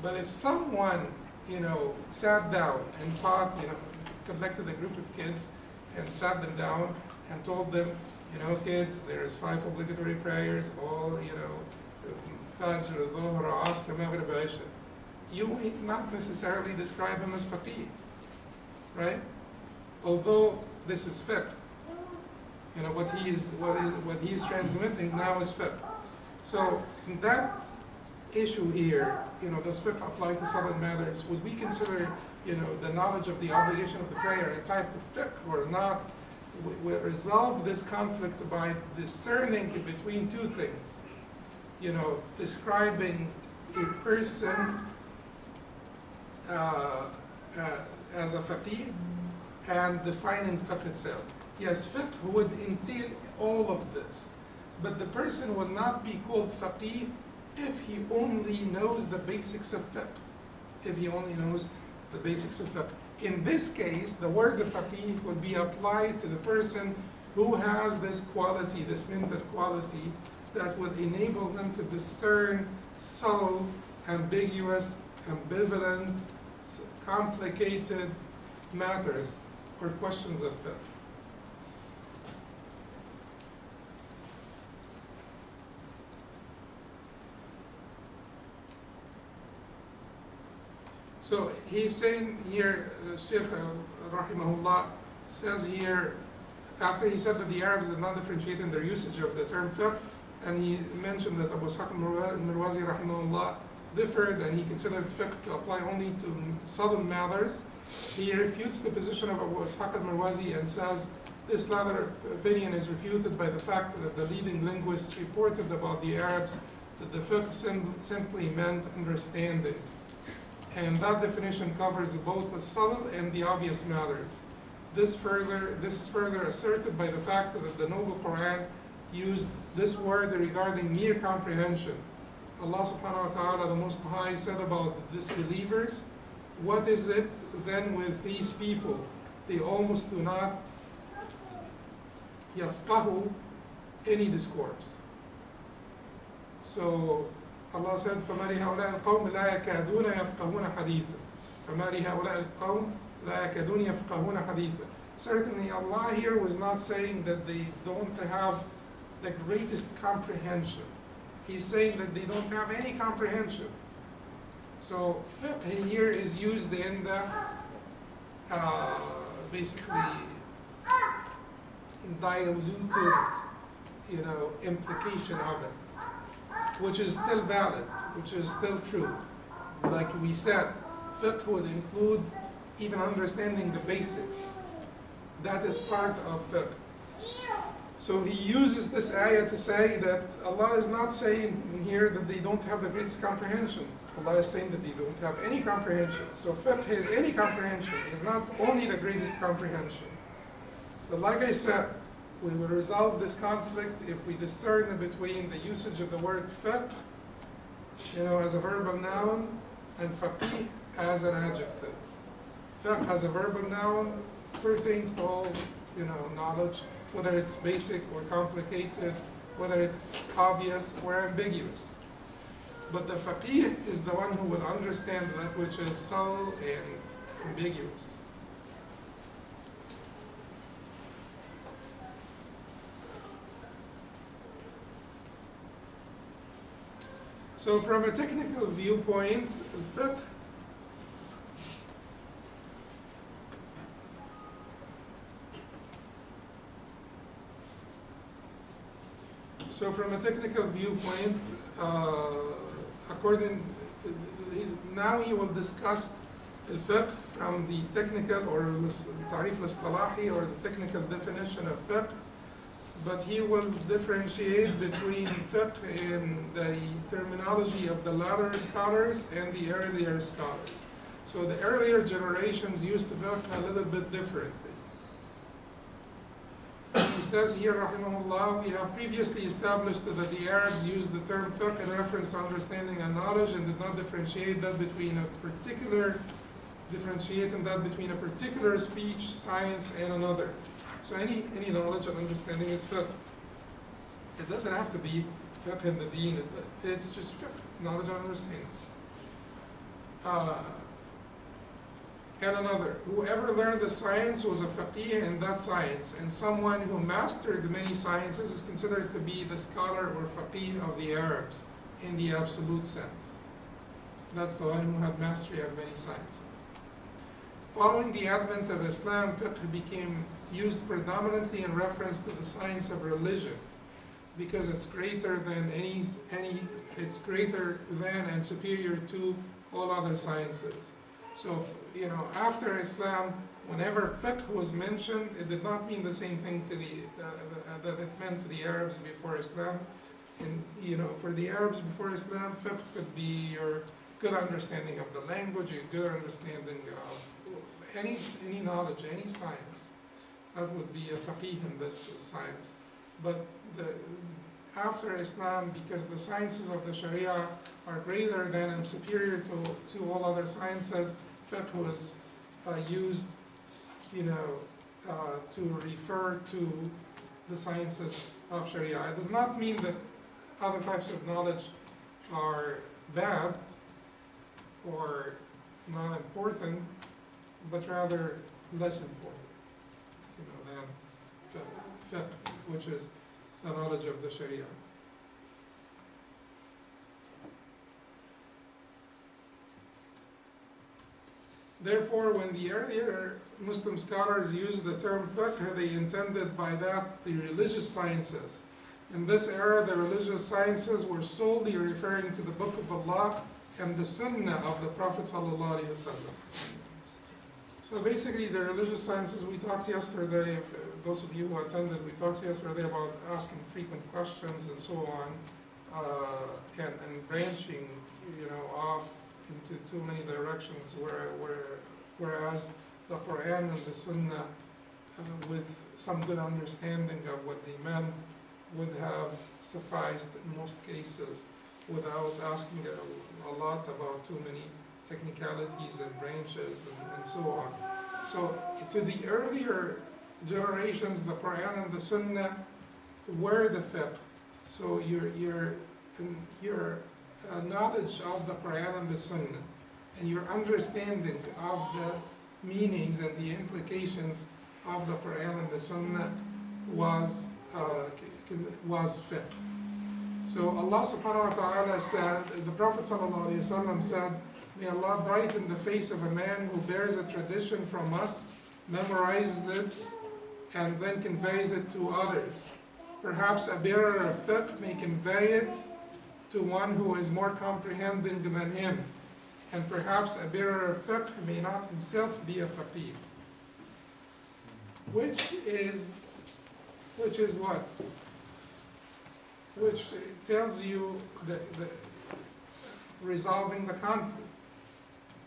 But if someone, sat down and taught, collected a group of kids and sat them down and told them, kids, there's 5 obligatory prayers, all, Fajr, Dhuhr, Asr, Maghrib, Isha. You might not necessarily describe him as faqih, right? Although this is fiqh. What he is transmitting now is fiqh. So that issue here, does fiqh apply to solid matters? Would we consider, the knowledge of the obligation of the prayer a type of fiqh or not? We resolve this conflict by discerning between 2 things. Describing a person as a faqih and defining fiqh itself. Yes, fiqh would entail all of this, but the person will not be called faqih if he only knows the basics of fiqh. If he only knows the basics of fiqh. In this case, the word faqih would be applied to the person who has this quality, this mental quality, that would enable them to discern subtle, ambiguous, ambivalent, complicated matters or questions of fiqh. So he's saying here, Shaykh Rahimahullah says here, after he said that the Arabs did not differentiate in their usage of the term fiqh, and he mentioned that Abu Ishaq al-Mirwazi Rahimahullah differed and he considered fiqh to apply only to subtle matters, he refutes the position of Abu Ishaq al-Mirwazi and says this latter opinion is refuted by the fact that the leading linguists reported about the Arabs that the fiqh simply meant understanding. And that definition covers both the subtle and the obvious matters. This is further asserted by the fact that the Noble Quran used this word regarding mere comprehension. Allah subhanahu wa ta'ala, the Most High, said about the disbelievers, what is it then with these people? They almost do not yafqahu any discourse. So Allah said, فَمَا لِهَؤُلَاءِ الْقَوْمِ لَا يَكَادُونَ يَفْقَهُونَ حَدِيثًا فَمَا لِهَؤُلَاءِ الْقَوْمِ لَا يَكَادُونَ يَفْقَهُونَ حَدِيثًا. Certainly Allah here was not saying that they don't have the greatest comprehension. He's saying that they don't have any comprehension. So fiqh here is used in the basically diluted, implication of it, which is still valid, which is still true. Like we said, fiqh would include even understanding the basics. That is part of fiqh. So he uses this ayah to say that Allah is not saying here that they don't have the greatest comprehension. Allah is saying that they don't have any comprehension. So fiqh is any comprehension, is not only the greatest comprehension. But like I said, We will resolve this conflict if we discern between the usage of the word fiqh, as a verbal noun, and faqih as an adjective. Fiqh as a verbal noun pertains to all, knowledge, whether it's basic or complicated, whether it's obvious or ambiguous. But the faqih is the one who will understand that which is subtle and ambiguous. So from a technical viewpoint, al-fiqh now he will discuss al-fiqh from the technical or al-tarif al-istalahi or the technical definition of fiqh, but he will differentiate between fiqh in the terminology of the latter scholars and the earlier scholars. So the earlier generations used fiqh a little bit differently. He says here, rahimahullah, we have previously established that the Arabs used the term fiqh in reference to understanding and knowledge and did not differentiate that between a particular speech, science, and another. So any knowledge and understanding is fiqh. It doesn't have to be fiqh in the deen, it's just fiqh, knowledge and understanding. And another, whoever learned the science was a faqih in that science, and someone who mastered many sciences is considered to be the scholar or faqih of the Arabs in the absolute sense. That's the one who had mastery of many sciences. Following the advent of Islam, fiqh became used predominantly in reference to the science of religion, because it's greater than it's greater than and superior to all other sciences. So, after Islam, whenever fiqh was mentioned, it did not mean the same thing that it meant to the Arabs before Islam. And, for the Arabs before Islam, fiqh could be your good understanding of the language, your good understanding of any knowledge, any science. That would be a faqih in this science. But after Islam, because the sciences of the Sharia are greater than and superior to all other sciences, fiqh was used, to refer to the sciences of Sharia. It does not mean that other types of knowledge are bad or not important, but rather less important, than fiqh, which is the knowledge of the Sharia. Therefore, when the earlier Muslim scholars used the term fiqh, they intended by that the religious sciences. In this era, the religious sciences were solely referring to the Book of Allah and the Sunnah of the Prophet ﷺ. So basically, the religious sciences, we talked yesterday, those of you who attended, we talked yesterday about asking frequent questions and so on, and branching, off into too many directions, whereas the Quran and the Sunnah, with some good understanding of what they meant, would have sufficed in most cases without asking a lot about too many technicalities and branches and so on. So to the earlier generations, the Quran and the Sunnah were the fiqh. So your knowledge of the Quran and the Sunnah and your understanding of the meanings and the implications of the Quran and the Sunnah was fiqh. So Allah subhanahu wa ta'ala said, the Prophet sallallahu alayhi wa sallam said, may Allah brighten the face of a man who bears a tradition from us, memorizes it, and then conveys it to others. Perhaps a bearer of fiqh may convey it to one who is more comprehending than him. And perhaps a bearer of fiqh may not himself be a faqih. Which is what? Which tells you the resolving the conflict.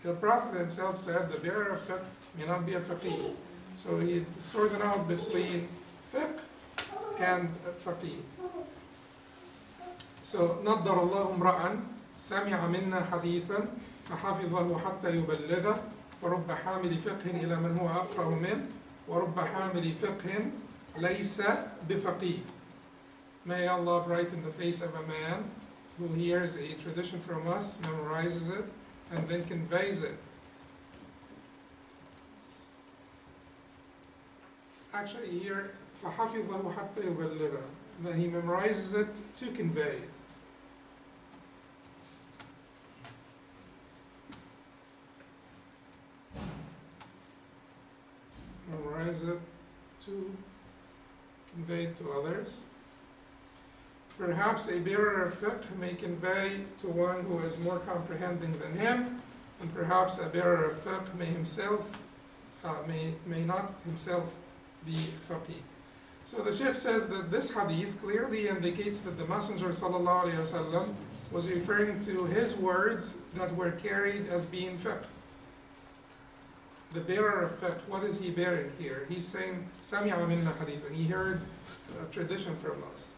The Prophet himself said the bearer of fiqh may not be a faqih. So he sorted out between fiqh and faqih. So نضر الله امرأ سمع منا حديثا فحفظه حتى يبلغه فرب حامل فقه إلى من هو أفقه منه ورب حامل فقه ليس بفقيه. May Allah brighten in the face of a man who hears a tradition from us, memorizes it, and then conveys it. Actually here, فَحَفِظَهُ حَتَّى يُبَلِّغَهُ. Then he memorizes it to convey it. Memorize it to convey it to others. Perhaps a bearer of fiqh may convey to one who is more comprehending than him, and perhaps a bearer of fiqh may himself, may not himself be faqih. So the Shaykh says that this hadith clearly indicates that the Messenger ﷺ was referring to his words that were carried as being fiqh. The bearer of fiqh, what is he bearing here? He's saying, Sami'a minna hadith, and he heard a tradition from us,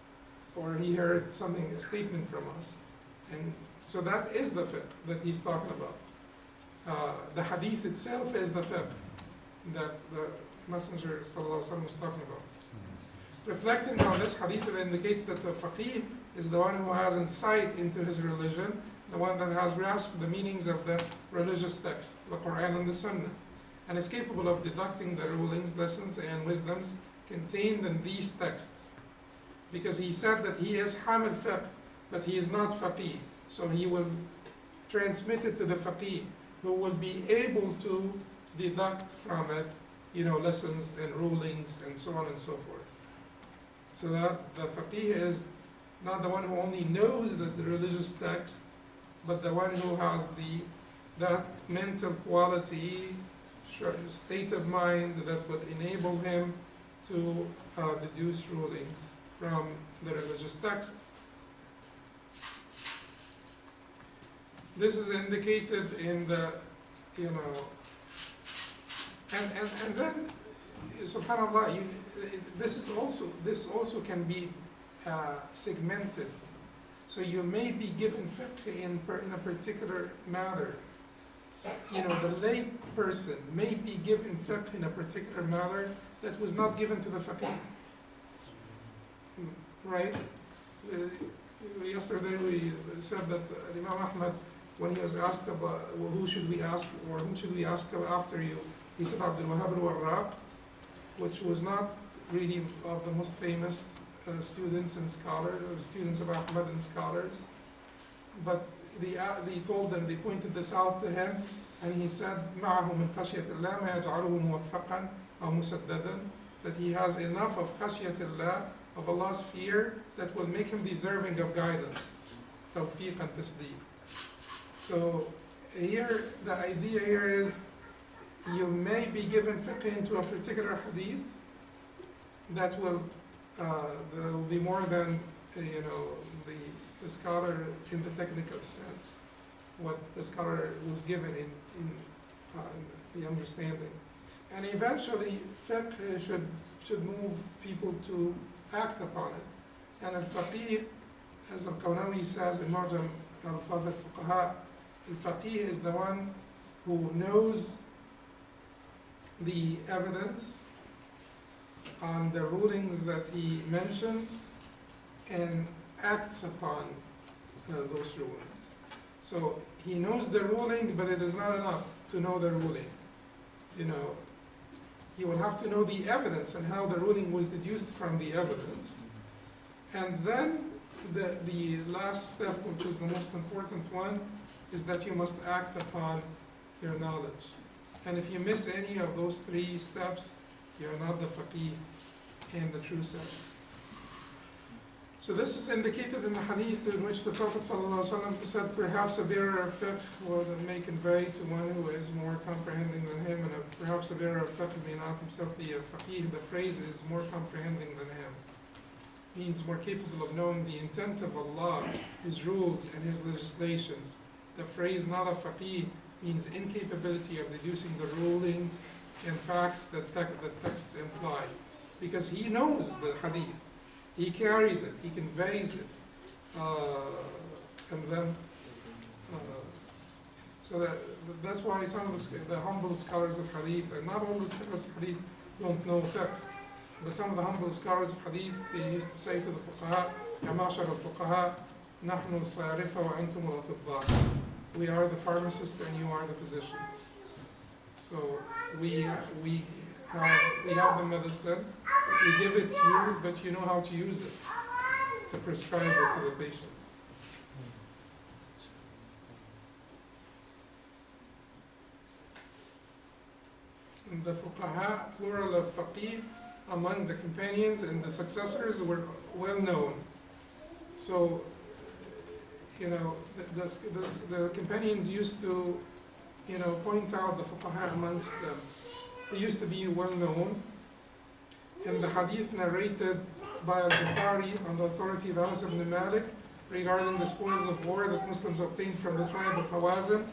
or he heard something, a statement from us. And so that is the fiqh that he's talking about. The hadith itself is the fiqh that the Messenger ﷺ was talking about. Reflecting on this hadith, it indicates that the faqih is the one who has insight into his religion, the one that has grasped the meanings of the religious texts, the Quran and the Sunnah, and is capable of deducting the rulings, lessons, and wisdoms contained in these texts. Because he said that he is hamil fiqh, but he is not faqih. So he will transmit it to the faqih, who will be able to deduct from it, lessons and rulings and so on and so forth. So that the faqih is not the one who only knows the religious text, but the one who has that mental quality, state of mind that would enable him to deduce rulings from the religious texts. This is indicated in the, and then, subhanAllah, this also can be segmented. So you may be given fiqh in a particular matter. The lay person may be given fiqh in a particular matter that was not given to the faqih. Right? Yesterday we said that Imam Ahmad, when he was asked about who should we ask or whom should we ask after you, he said Abdul Wahhab al-Warraq, which was not really of the most famous students and scholars, or students of Ahmad and scholars, but they told them, they pointed this out to him, and he said, مَعَهُ مِنْ خَشْيَةِ اللَّهِ مَا يَجْعَلُهُ مُوَفَّقًا أَوْ مُسَدَّدًا, that he has enough of خَشْيَةِ اللَّهِ, of Allah's fear, that will make him deserving of guidance. Tawfiq and tasdeeq. So here, the idea here is, you may be given fiqh into a particular hadith that will there will be more than the scholar in the technical sense, what the scholar was given in the understanding, and eventually fiqh should move people to act upon it. And al-faqih, as al-Qawnawi says in Mu'jam al-Alfaz al-Fuqaha, al-faqih is the one who knows the evidence on the rulings that he mentions and acts upon those rulings. So he knows the ruling, but it is not enough to know the ruling. He will have to know the evidence and how the ruling was deduced from the evidence. And then the last step, which is the most important one, is that you must act upon your knowledge. And if you miss any of those three steps, you're not the faqih in the true sense. So this is indicated in the hadith in which the Prophet ﷺ said, perhaps a bearer of fiqh may convey to one who is more comprehending than him, and perhaps a bearer of fiqh may not himself be a faqih. The phrase is more comprehending than him. Means more capable of knowing the intent of Allah, His rules and His legislations. The phrase not a faqih means incapability of deducing the rulings and facts that the texts imply. Because he knows the hadith, He carries it, he conveys it. And then, so that's why some of the humble scholars of hadith, and not all the scholars of hadith don't know fiqh, but some of the humble scholars of hadith, they used to say to the fuqaha, Ya ma'shar al-fuqaha, nahnu as-sayarifa wa antum al-atibba. We are the pharmacists and you are the physicians. So we have the medicine, we give it to you, but you know how to use it, to prescribe it to the patient. And the fuqaha, plural of faqih, among the companions and the successors were well known. So, the companions used to, point out the fuqaha amongst them. They used to be well known. In the hadith narrated by al-Bukhari on the authority of Anas ibn Malik regarding the spoils of war that Muslims obtained from the tribe of Hawazin,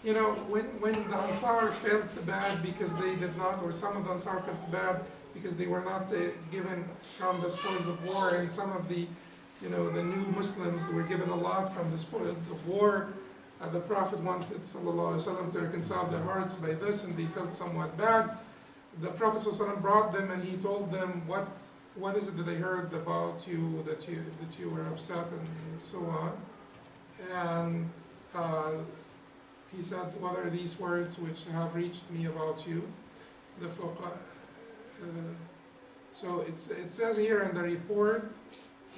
when the Ansar felt bad because they did not, or some of the Ansar felt bad because they were not given from the spoils of war, and some of the, the new Muslims were given a lot from the spoils of war. The Prophet wanted ﷺ to reconcile their hearts by this, and they felt somewhat bad. The Prophet ﷺ brought them and he told them, what is it that I heard about you, that you were upset and so on. And he said, what are these words which have reached me about you? The fuqaha. So it says here in the report,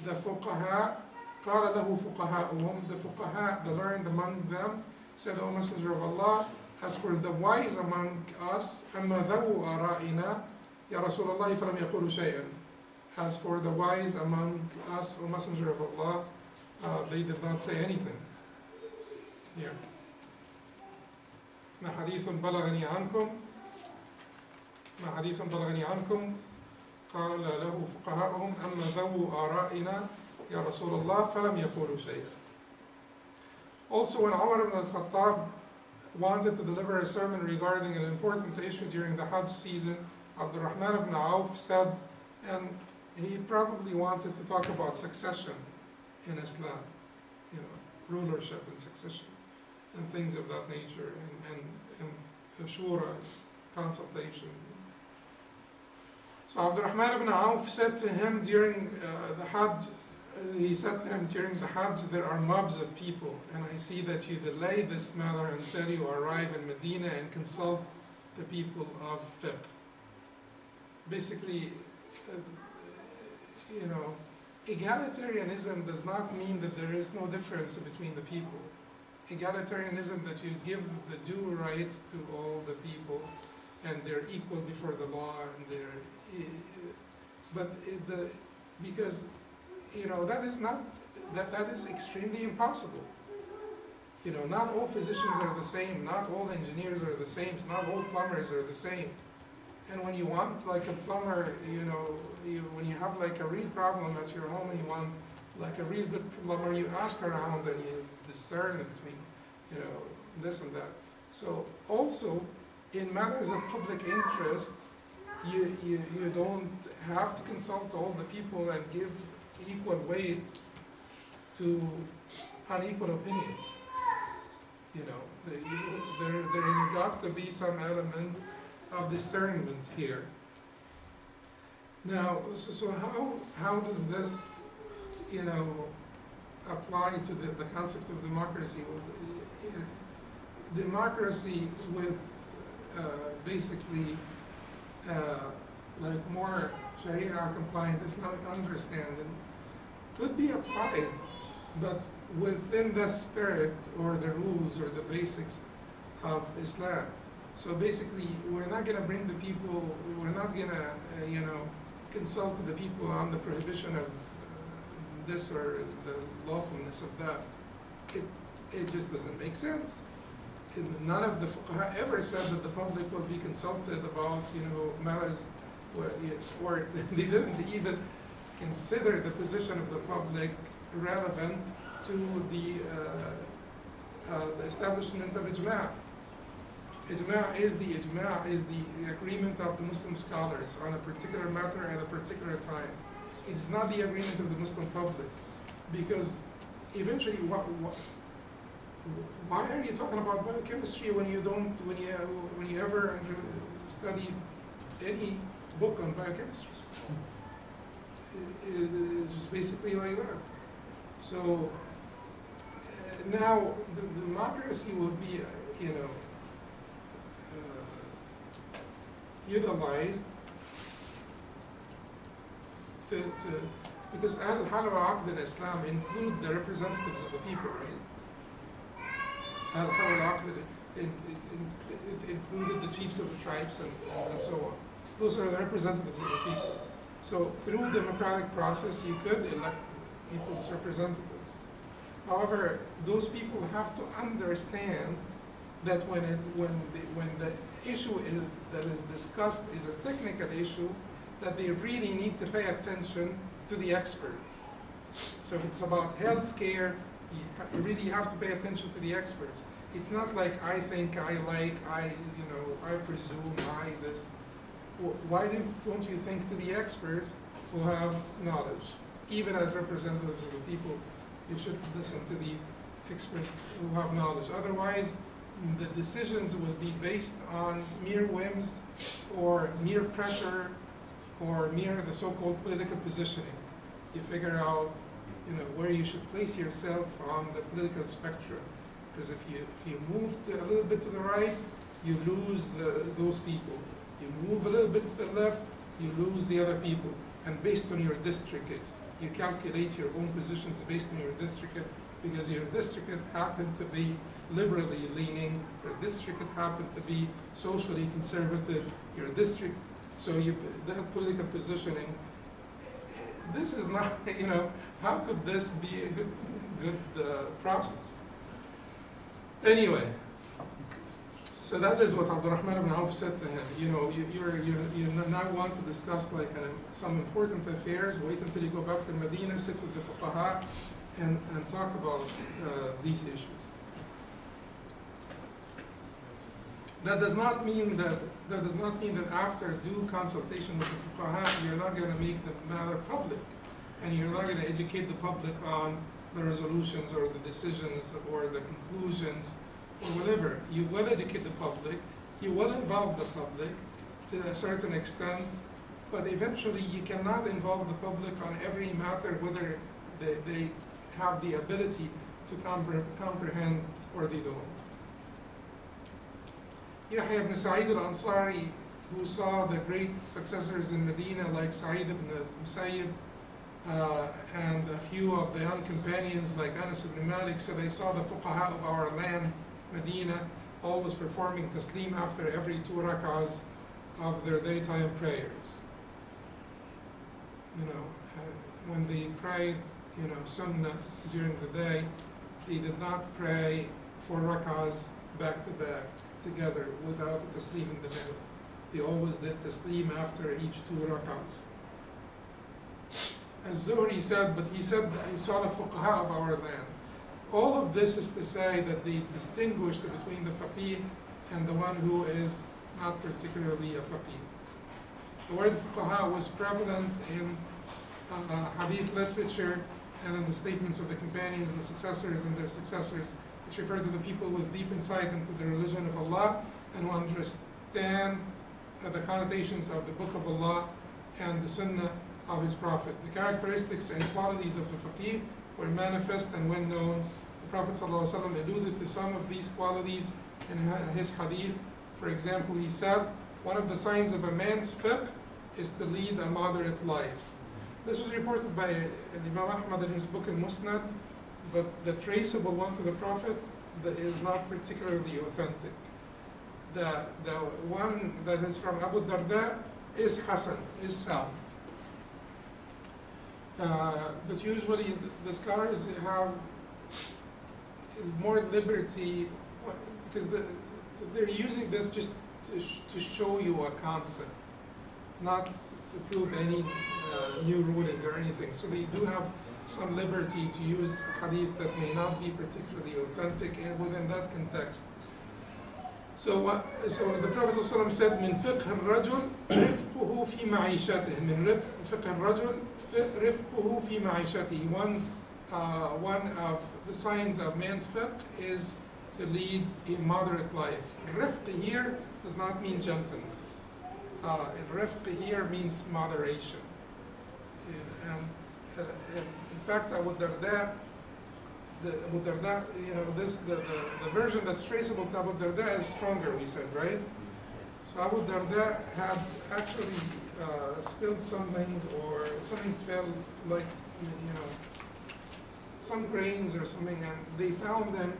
the fuqaha, قال له فقهاؤهم, the fuqaha, the learned among them, said, O Messenger of Allah, as for the wise among us, أما ذو آرائنا يا رسول الله فلم يقولوا شيئا. As for the wise among us, O Messenger of Allah, they did not say anything. Here. ما حديث بلغني عنكم قال له فقهاؤهم أما ذو آرائنا يا رسول الله فلم يقولوا شيئا. Also, when Umar ibn al-Khattab wanted to deliver a sermon regarding an important issue during the Hajj season, Abdurrahman ibn Auf said, and he probably wanted to talk about succession in Islam, rulership and succession and things of that nature, and shura, consultation. So Abdurrahman ibn Auf said to him during the Hajj, there are mobs of people, and I see that you delay this matter until you arrive in Medina and consult the people of Fiqh. Basically, egalitarianism does not mean that there is no difference between the people. Egalitarianism, that you give the due rights to all the people, and they're equal before the law, and because that is extremely impossible. Not all physicians are the same, not all engineers are the same, not all plumbers are the same. And when you want like a plumber, when you have like a real problem at your home and you want like a real good plumber, you ask around and you discern between, this and that. So also, in matters of public interest, you don't have to consult all the people and give equal weight to unequal opinions. There has got to be some element of discernment here. Now, so how does this, apply to the concept of democracy? Democracy with basically like more Sharia compliant Islamic understanding could be applied, but within the spirit or the rules or the basics of Islam. So basically, we're not going to bring the people, we're not going to, consult the people on the prohibition of this or the lawfulness of that. It just doesn't make sense. None of the fuqaha ever said that the public will be consulted about, matters, or they didn't even consider the position of the public relevant to the establishment of ijma'. Ijma' is the agreement of the Muslim scholars on a particular matter at a particular time. It is not the agreement of the Muslim public, because eventually, why are you talking about biochemistry when you don't, when you ever studied any book on biochemistry? It's just basically like that. So now the democracy will be, utilized to because al-Hal al-Aqd in Islam include the representatives of the people, right? Al-Hal al-Aqd, it included the chiefs of the tribes and so on. Those are the representatives of the people. So through democratic process, you could elect people's representatives. However, those people have to understand that when the issue that is discussed is a technical issue, that they really need to pay attention to the experts. So if it's about healthcare, you really have to pay attention to the experts. It's not like I think, I like, I presume, I this. Why don't you think to the experts who have knowledge? Even as representatives of the people, you should listen to the experts who have knowledge. Otherwise, the decisions will be based on mere whims or mere pressure or mere the so-called political positioning. You figure out, where you should place yourself on the political spectrum. Because if you move a little bit to the right, you lose those people. You move a little bit to the left, you lose the other people. And based on your district, you calculate your own positions based on your district, because your district happened to be liberally leaning, your district happened to be socially conservative, your district, so that political positioning, this is not, how could this be a good process? Anyway, so that is what Abdurrahman ibn Auf said to him. You now want to discuss some important affairs, wait until you go back to Medina, sit with the fuqaha, and talk about these issues. That does not mean that after due consultation with the fuqaha, you're not going to make the matter public, and you're not going to educate the public on the resolutions or the decisions or the conclusions or whatever. You will educate the public, you will involve the public to a certain extent, but eventually you cannot involve the public on every matter, whether they have the ability to comprehend or they don't. Yahya ibn Sa'id al-Ansari, who saw the great successors in Medina like Sa'id ibn Musayyib and a few of the young companions like Anas ibn Malik, said, I saw the fuqaha of our land, Medina, always performing taslim after every 2 rak'ahs of their daytime prayers. When they prayed, sunnah during the day, they did not pray 4 rak'ahs back to back together without a taslim in the middle. They always did taslim after each 2 rak'ahs. As Zuhri said, but he said that he saw the fuqaha of our land. All of this is to say that they distinguished between the faqih and the one who is not particularly a faqih. The word fuqaha was prevalent in hadith literature and in the statements of the companions, the successors and their successors, which refer to the people with deep insight into the religion of Allah and who understand the connotations of the Book of Allah and the Sunnah of His Prophet. The characteristics and qualities of the faqih were manifest and well known. The Prophet ﷺ alluded to some of these qualities in his hadith. For example, he said, one of the signs of a man's fiqh is to lead a moderate life. This was reported by Imam Ahmad in his book al-Musnad, but the traceable one to the Prophet that is not particularly authentic. The one that is from Abu Darda is Hasan, is sound. But usually the scholars have more liberty because they're using this just to show you a concept, not to prove any new ruling or anything. So they do have some liberty to use hadith that may not be particularly authentic and within that context. So the Prophet ﷺ said, "من فقه الرجل رفقه في معيشته." من فقه الرجل رفقه في معيشته. One of the signs of man's fiqh is to lead a moderate life. Rifq here does not mean gentleness. Rifq here means moderation. And in fact, Abu Darda, the version that's traceable to Abu Darda is stronger, we said, right? So Abu Darda had actually spilled something, or something fell, like, some grains or something, and they found them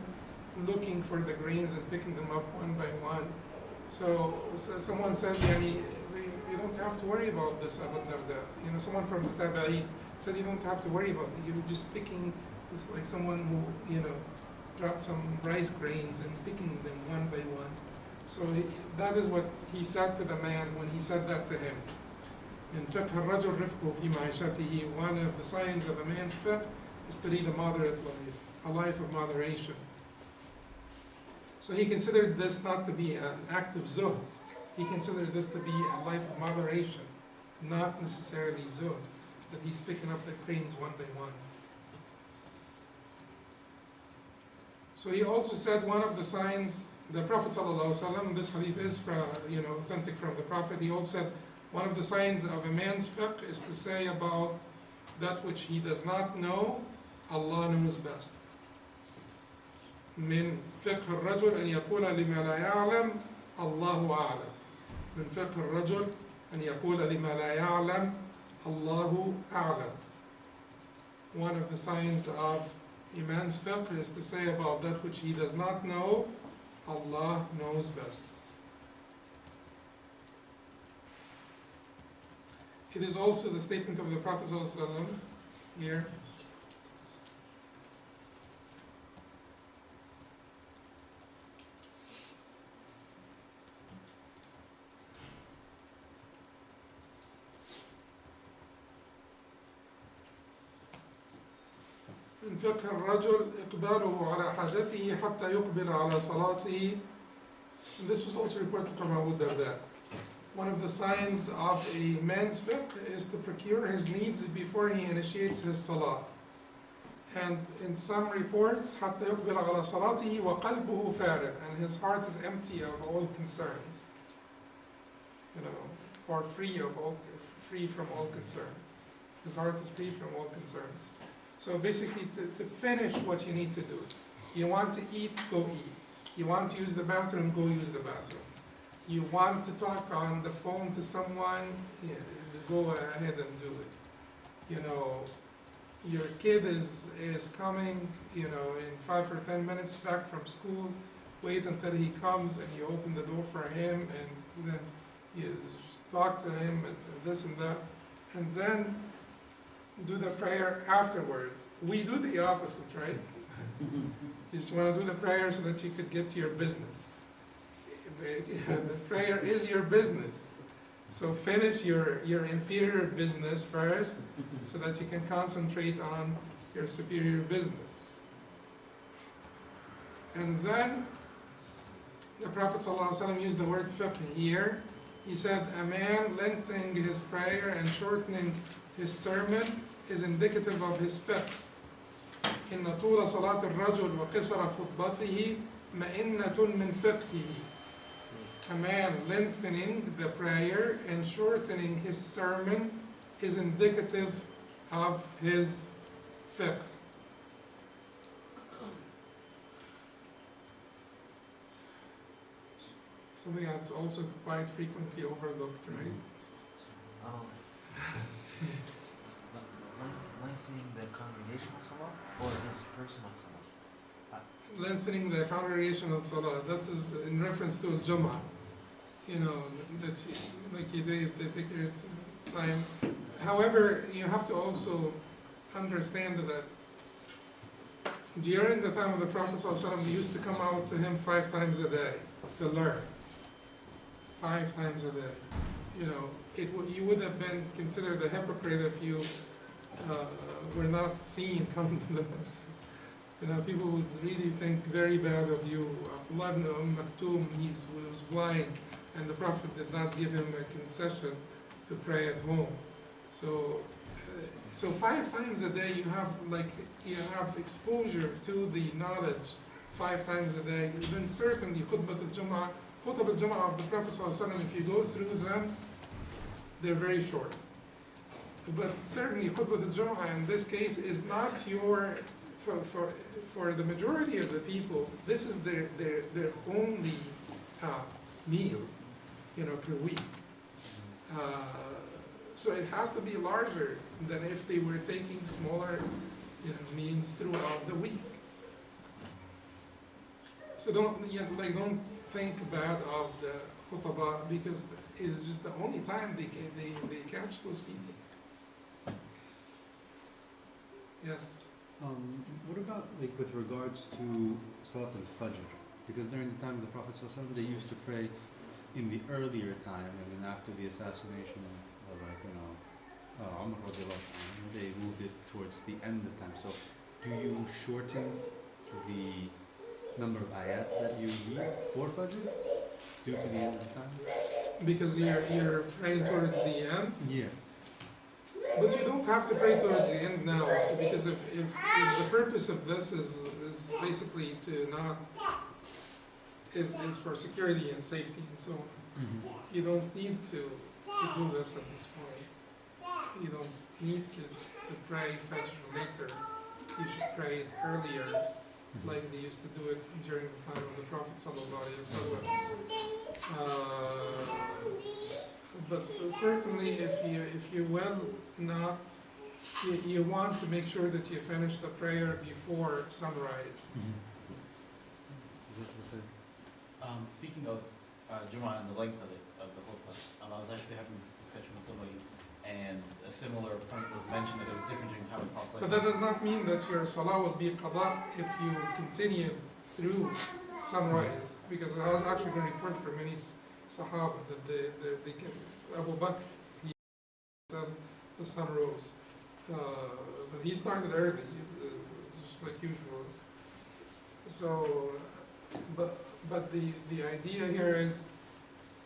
looking for the grains and picking them up one by one. So someone said, you don't have to worry about this, Abu Darda. Someone from the Tabi'een said, you don't have to worry about it. You're just picking. It's like someone who, dropped some rice grains and picking them one by one. So that is what he said to the man when he said that to him. In fiqh الرجل رفقه في معيشته, one of the signs of a man's fiqh is to lead a moderate life, a life of moderation. So he considered this not to be an act of zuhd. He considered this to be a life of moderation, not necessarily zuhd, that he's picking up the grains one by one. So he also said one of the signs, the Prophet ﷺ, this hadith is authentic from the Prophet, he also said one of the signs of a man's fiqh is to say about that which he does not know, Allah knows best. من فقه الرجل أن يقول لما لا يعلم الله أعلم. من فقه الرجل أن يقول لما لا يعلم الله أعلم. One of the signs of a man's fiqh is to say about that which he does not know, Allah knows best. It is also the statement of the Prophet ﷺ here. من فقه الرجل إقباله على حاجته حتى يقبل على صلاته. And this was also reported from Abu Darda. One of the signs of a man's fiqh is to procure his needs before he initiates his salah. And in some reports, حتى يقبل على صلاته وقلبه فارغ, and his heart is empty of all concerns, or free from all concerns. His heart is free from all concerns. So basically, to finish what you need to do. You want to eat, go eat. You want to use the bathroom, go use the bathroom. You want to talk on the phone to someone, go ahead and do it. Your kid is coming, in 5 or 10 minutes back from school. Wait until he comes and you open the door for him, and then you talk to him and this and that. And then do the prayer afterwards. We do the opposite, right? You just want to do the prayer so that you could get to your business. The prayer is your business. So finish your inferior business first so that you can concentrate on your superior business. And then the Prophet ﷺ used the word fiqh here. He said, a man lengthening his prayer and shortening his sermon is indicative of his fiqh. إن طول صلاة الرجل وقصر خطبته مئنة من فقهه. A man lengthening the prayer and shortening his sermon is indicative of his fiqh. Something that's also quite frequently overlooked, right? Lengthening the congregational salah or his personal salah? Lengthening the congregational salah, that is in reference to Jummah. That you take your time. However, you have to also understand that during the time of the Prophet ﷺ, they used to come out to him 5 times a day to learn. 5 times a day. You would have been considered a hypocrite if you were not seen coming to the mosque. People would really think very bad of you. Abdullah ibn Maktoum, he was blind, and the Prophet did not give him a concession to pray at home. So 5 times a day you have exposure to the knowledge 5 times a day. Then certainly khutbah al-Jum'ah of the Prophet ﷺ, if you go through them, they're very short. But certainly khutbah al-Jum'ah in this case is not your, for the majority of the people, this is their only meal, per week. So it has to be larger than if they were taking smaller, meals throughout the week. So don't think bad of the khutbah, because it is just the only time they catch those people. Yes. What about with regards to Salat al-Fajr? Because during the time of the Prophet ﷺ, they used to pray in the earlier time, and then after the assassination of Umar radiallahu anhu, they moved it towards the end of time. So do you shorten the number of ayat that you read for Fajr due to the end of time? Because you're praying towards the end? Yeah. But you don't have to pray towards the end now, so because if the purpose of this is basically to not, is for security and safety and so on, you don't need to do this at this point. You don't need to pray Fajr later. You should pray it earlier, like they used to do it during the time of the Prophet ﷺ. But certainly, if you you want to make sure that you finish the prayer before sunrise. Speaking of Jumu'ah and the length of the khutbah, I was actually having this discussion with somebody, and a similar point was mentioned that it was different during time of Prophet. But that does not mean that your salah would be qada if you continued through sunrise, because I was actually going to report for many Sahaba that they can, Abu Bakr, the sun rose. But he started early, just like usual. So, but the idea here is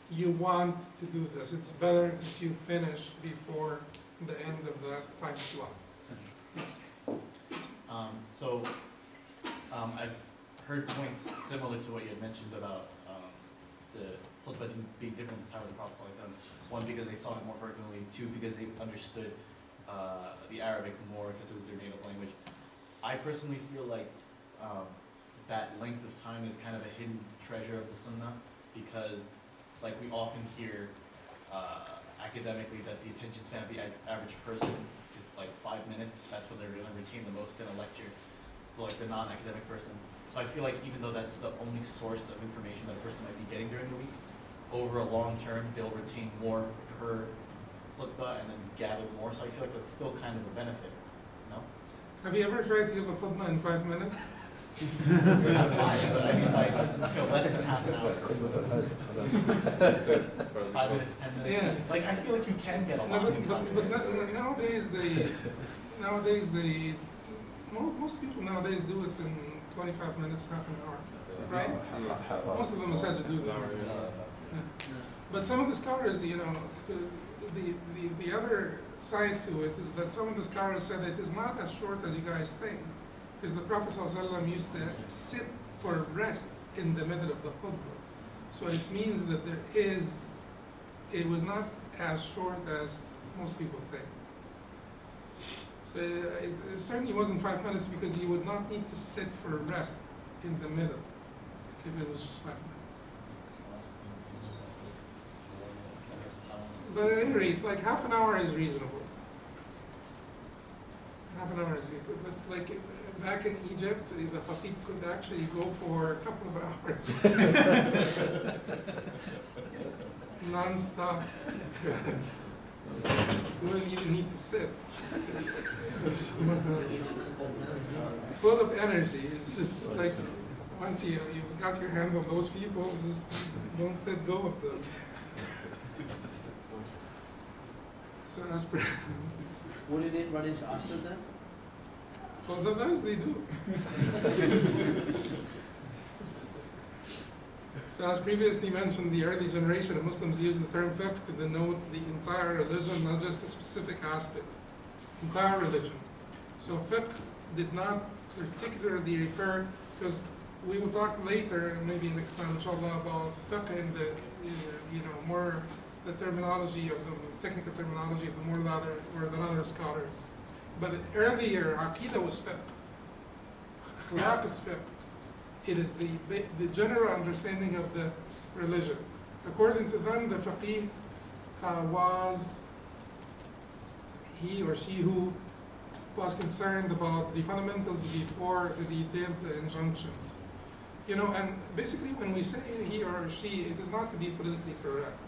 you want to do this. It's better that you finish before the end of that time slot. I've heard points similar to what you had mentioned about the khutbah being different at the time of the Prophet. One, because they saw it more frequently. 2, because they understood the Arabic more because it was their native language. I personally feel like that length of time is kind of a hidden treasure of the Sunnah, because we often hear academically that the attention span of the average person is 5 minutes. That's what they're going to retain the most in a lecture, the non-academic person. So I feel like even though that's the only source of information that a person might be getting during the week, over a long term, they'll retain more per khutbah and then gather more. So I feel like that's still kind of a benefit, no? Have you ever tried to give a khutbah in 5 minutes? Not 5, but I mean less than half an hour. 5 minutes, 10 minutes. Yeah. I feel like you can get a lot in 5 minutes. But nowadays most people nowadays do it in 25 minutes, half an hour, right? Most of the masajid do this. Yeah. But some of the scholars, the other side to it is that some of the scholars said it is not as short as you guys think, because the Prophet ﷺ used to sit for rest in the middle of the khutbah. So it means that it was not as short as most people think. So it certainly wasn't 5 minutes, because you would not need to sit for rest in the middle if it was just 5 minutes. But at any rate, half an hour is reasonable. Half an hour is reasonable. But back in Egypt, the khatib could actually go for a couple of hours. Non-stop. You wouldn't even need to sit. Full of energy. It's just once you got your hand on those people, just don't let go of them. So as per Would it run into Asr then? Well, sometimes they do. So as previously mentioned, the early generation of Muslims used the term fiqh to denote the entire religion, not just a specific aspect. Entire religion. So fiqh did not particularly refer, because we will talk later, maybe next time inshallah, about fiqh in the, more the terminology of the technical terminology of the more latter, or the latter scholars. But earlier, aqidah was fiqh. Akhlaq is fiqh. It is the general understanding of the religion. According to them, the faqih was he or she who was concerned about the fundamentals before the detailed injunctions. And basically when we say he or she, it is not to be politically correct.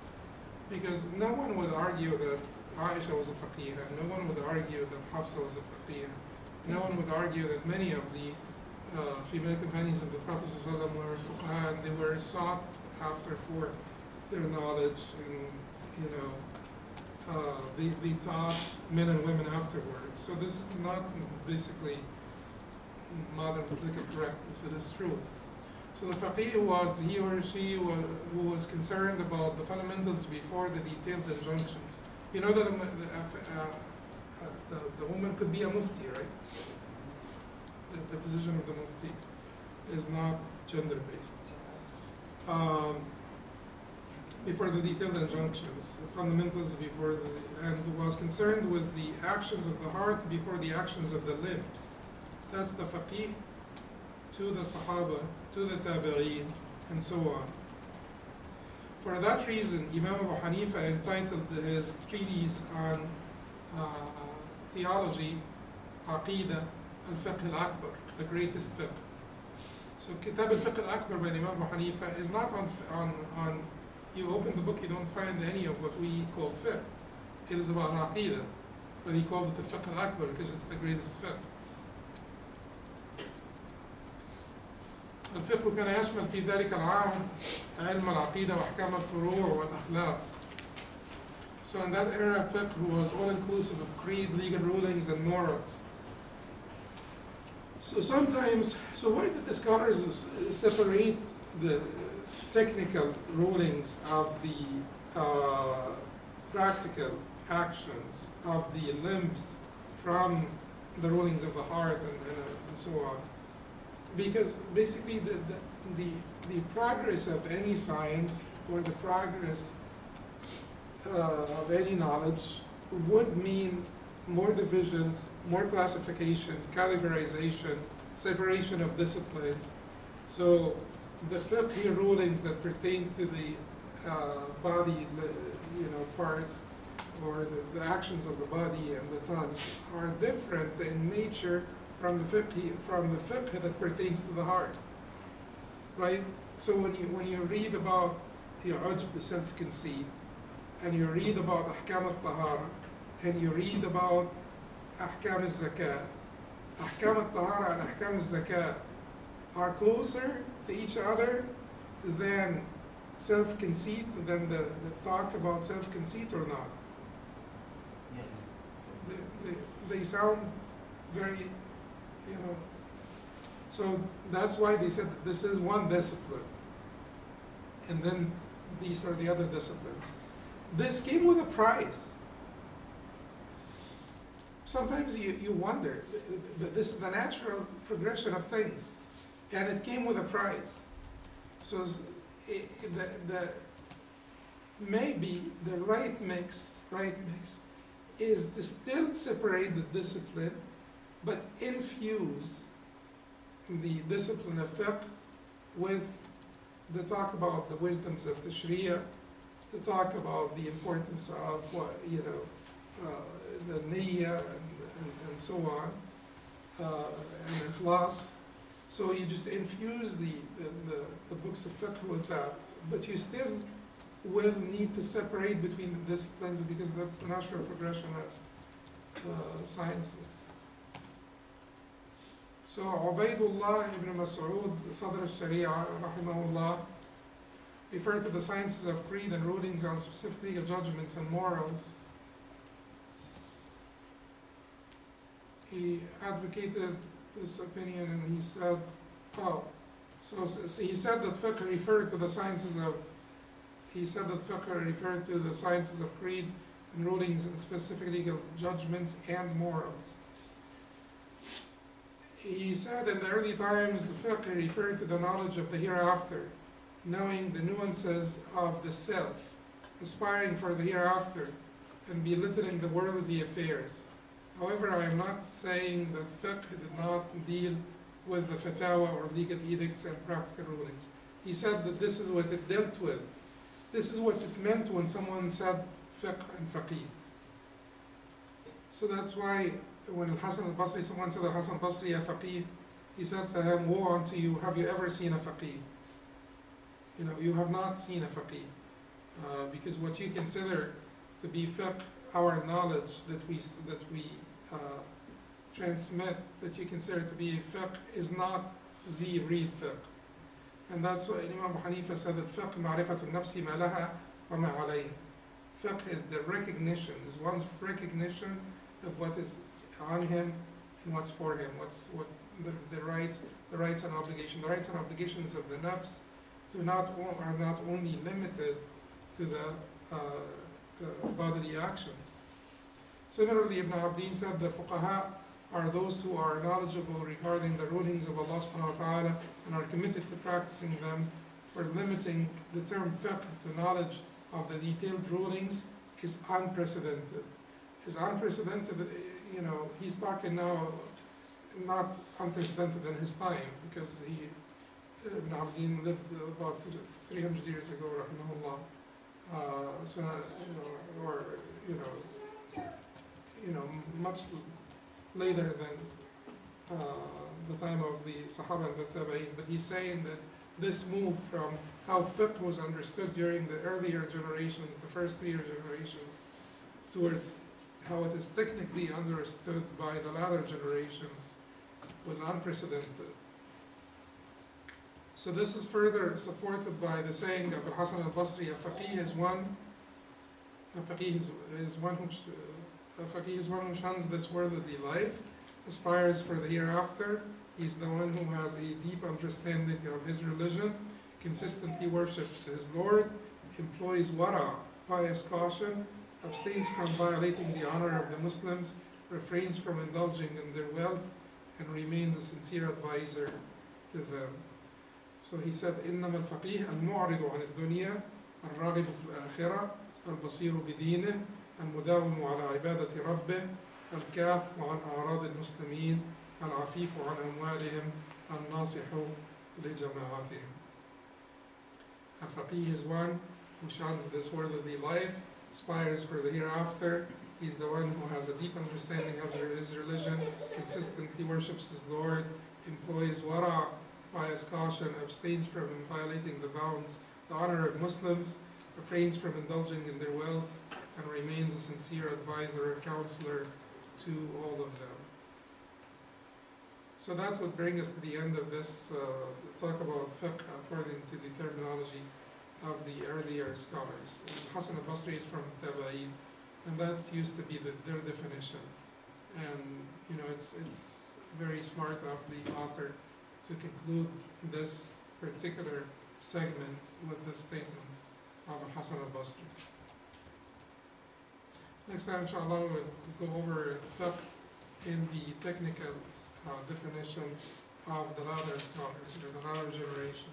Because no one would argue that Aisha was a faqih, no one would argue that Hafsa was a faqih, no one would argue that many of the female companions of the Prophet ﷺ were fuqaha, and they were sought after for their knowledge, and they taught men and women afterwards. So this is not basically modern political correctness, it is true. So the faqih was he or she who was concerned about the fundamentals before the detailed injunctions. You know that the woman could be a mufti, right? The position of the mufti is not gender-based. Before the detailed injunctions, the fundamentals and was concerned with the actions of the heart before the actions of the limbs. That's the faqih to the Sahaba, to the Tabi'een, and so on. For that reason, Imam Abu Hanifa entitled his treatise on theology, Aqidah, al-Fiqh al-Akbar, the greatest fiqh. So Kitab al-Fiqh al-Akbar by Imam Abu Hanifa is not on you open the book, you don't find any of what we call fiqh. It is about Aqidah, but he called it al-Fiqh al-Akbar because it's the greatest fiqh. الفقه كان يشمل في ذلك العهد علم العقيدة وأحكام الفروع والأخلاق. So in that era, fiqh was all-inclusive of creed, legal rulings, and morals. So why did the scholars separate the technical rulings of the practical actions of the limbs from the rulings of the heart and so on? Because basically the progress of any science or the progress of any knowledge would mean more divisions, more classification, categorization, separation of disciplines. So the fiqh rulings that pertain to the body, parts, or the actions of the body and the tongue are different in nature from the fiqh that pertains to the heart, right? So when you read about the self-conceit, and you read about ahkam al-tahara, and you read about ahkam al-zakah, ahkam al-tahara and ahkam al-zakah are closer to each other than self-conceit, than the talk about self-conceit or not? Yes. They sound very, so that's why they said that this is one discipline, and then these are the other disciplines. This came with a price. Sometimes you wonder, this is the natural progression of things, and it came with a price. So maybe the right mix is to still separate the discipline, but infuse the discipline of fiqh with the talk about the wisdoms of the Sharia, to talk about the importance of the niyyah and so on, and ikhlas. So you just infuse the books of fiqh with that, but you still will need to separate between the disciplines because that's the natural progression of sciences. So Ubaydullah ibn Mas'ud, Sadr al-Sharia, rahimahullah, referred to the sciences of creed and rulings on specific legal judgments and morals he advocated this opinion, and he said, so he said that fiqh referred to the sciences of, creed and rulings and specific legal judgments and morals. He said in the early times, fiqh referred to the knowledge of the hereafter, knowing the nuances of the self, aspiring for the hereafter, and belittling the worldly affairs. However, I am not saying that fiqh did not deal with the fatwa or legal edicts and practical rulings. He said that this is what it dealt with. This is what it meant when someone said fiqh and faqih. So that's why when Al-Hasan al-Basri, someone said Al-Hasan al-Basri a faqih, he said to him, woe unto you, have you ever seen a faqih? You know, you have not seen a faqih. Because what you consider to be fiqh, our knowledge that we transmit, that you consider to be fiqh, is not the real fiqh. And that's why Imam Abu Hanifa said that fiqh ma'rifatun nafsi ma laha wa ma alayha. Fiqh is the recognition, is one's recognition of what is on him and what's for him, what the rights and obligations. The rights and obligations of the nafs are not only limited to the bodily actions. Similarly, Ibn Abdin said the fuqaha are those who are knowledgeable regarding the rulings of Allah subhanahu wa ta'ala and are committed to practicing them. For limiting the term fiqh to knowledge of the detailed rulings is unprecedented. Is unprecedented, you know, he's talking now not unprecedented in his time, because Ibn Abdin lived about 300 years ago, rahimahullah. So, much later than the time of the Sahaba and the Tabi'in. But he's saying that this move from how fiqh was understood during the earlier generations, the first 3 generations, towards how it is technically understood by the latter generations was unprecedented. So this is further supported by the saying of Al-Hasan al-Basri, a faqih is one who shuns this worldly life, aspires for the hereafter. He's the one who has a deep understanding of his religion, consistently worships his Lord, employs wara, pious caution, abstains from violating the honor of the Muslims, refrains from indulging in their wealth, and remains a sincere advisor to them. So he said, إنما الفقيه المعرض عن الدنيا الراغب في الآخرة البصير بدينه المداوم على عبادة ربه الكاف عن أعراض المسلمين العفيف عن أموالهم الناصح لجماعتهم. A faqih is one who shuns this worldly life, aspires for the hereafter. He's the one who has a deep understanding of his religion, consistently worships his Lord, employs wara, pious caution, abstains from violating the bounds, the honor of Muslims, refrains from indulging in their wealth, and remains a sincere advisor or counselor to all of them. So that would bring us to the end of this talk about fiqh according to the terminology of the earlier scholars. Hasan al-Basri is from Tabi'in, and that used to be their definition. And it's very smart of the author to conclude this particular segment with this statement of Hasan al-Basri. Next time, inshallah, we'll go over fiqh in the technical definition of the latter scholars, the latter generation.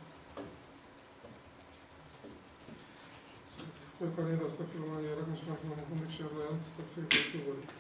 قل قليلا أستغفر الله لي ولكم سبحانك اللهم وبحمدك أشهد أن لا إله إلا أنت أستغفرك وأتوب إليك.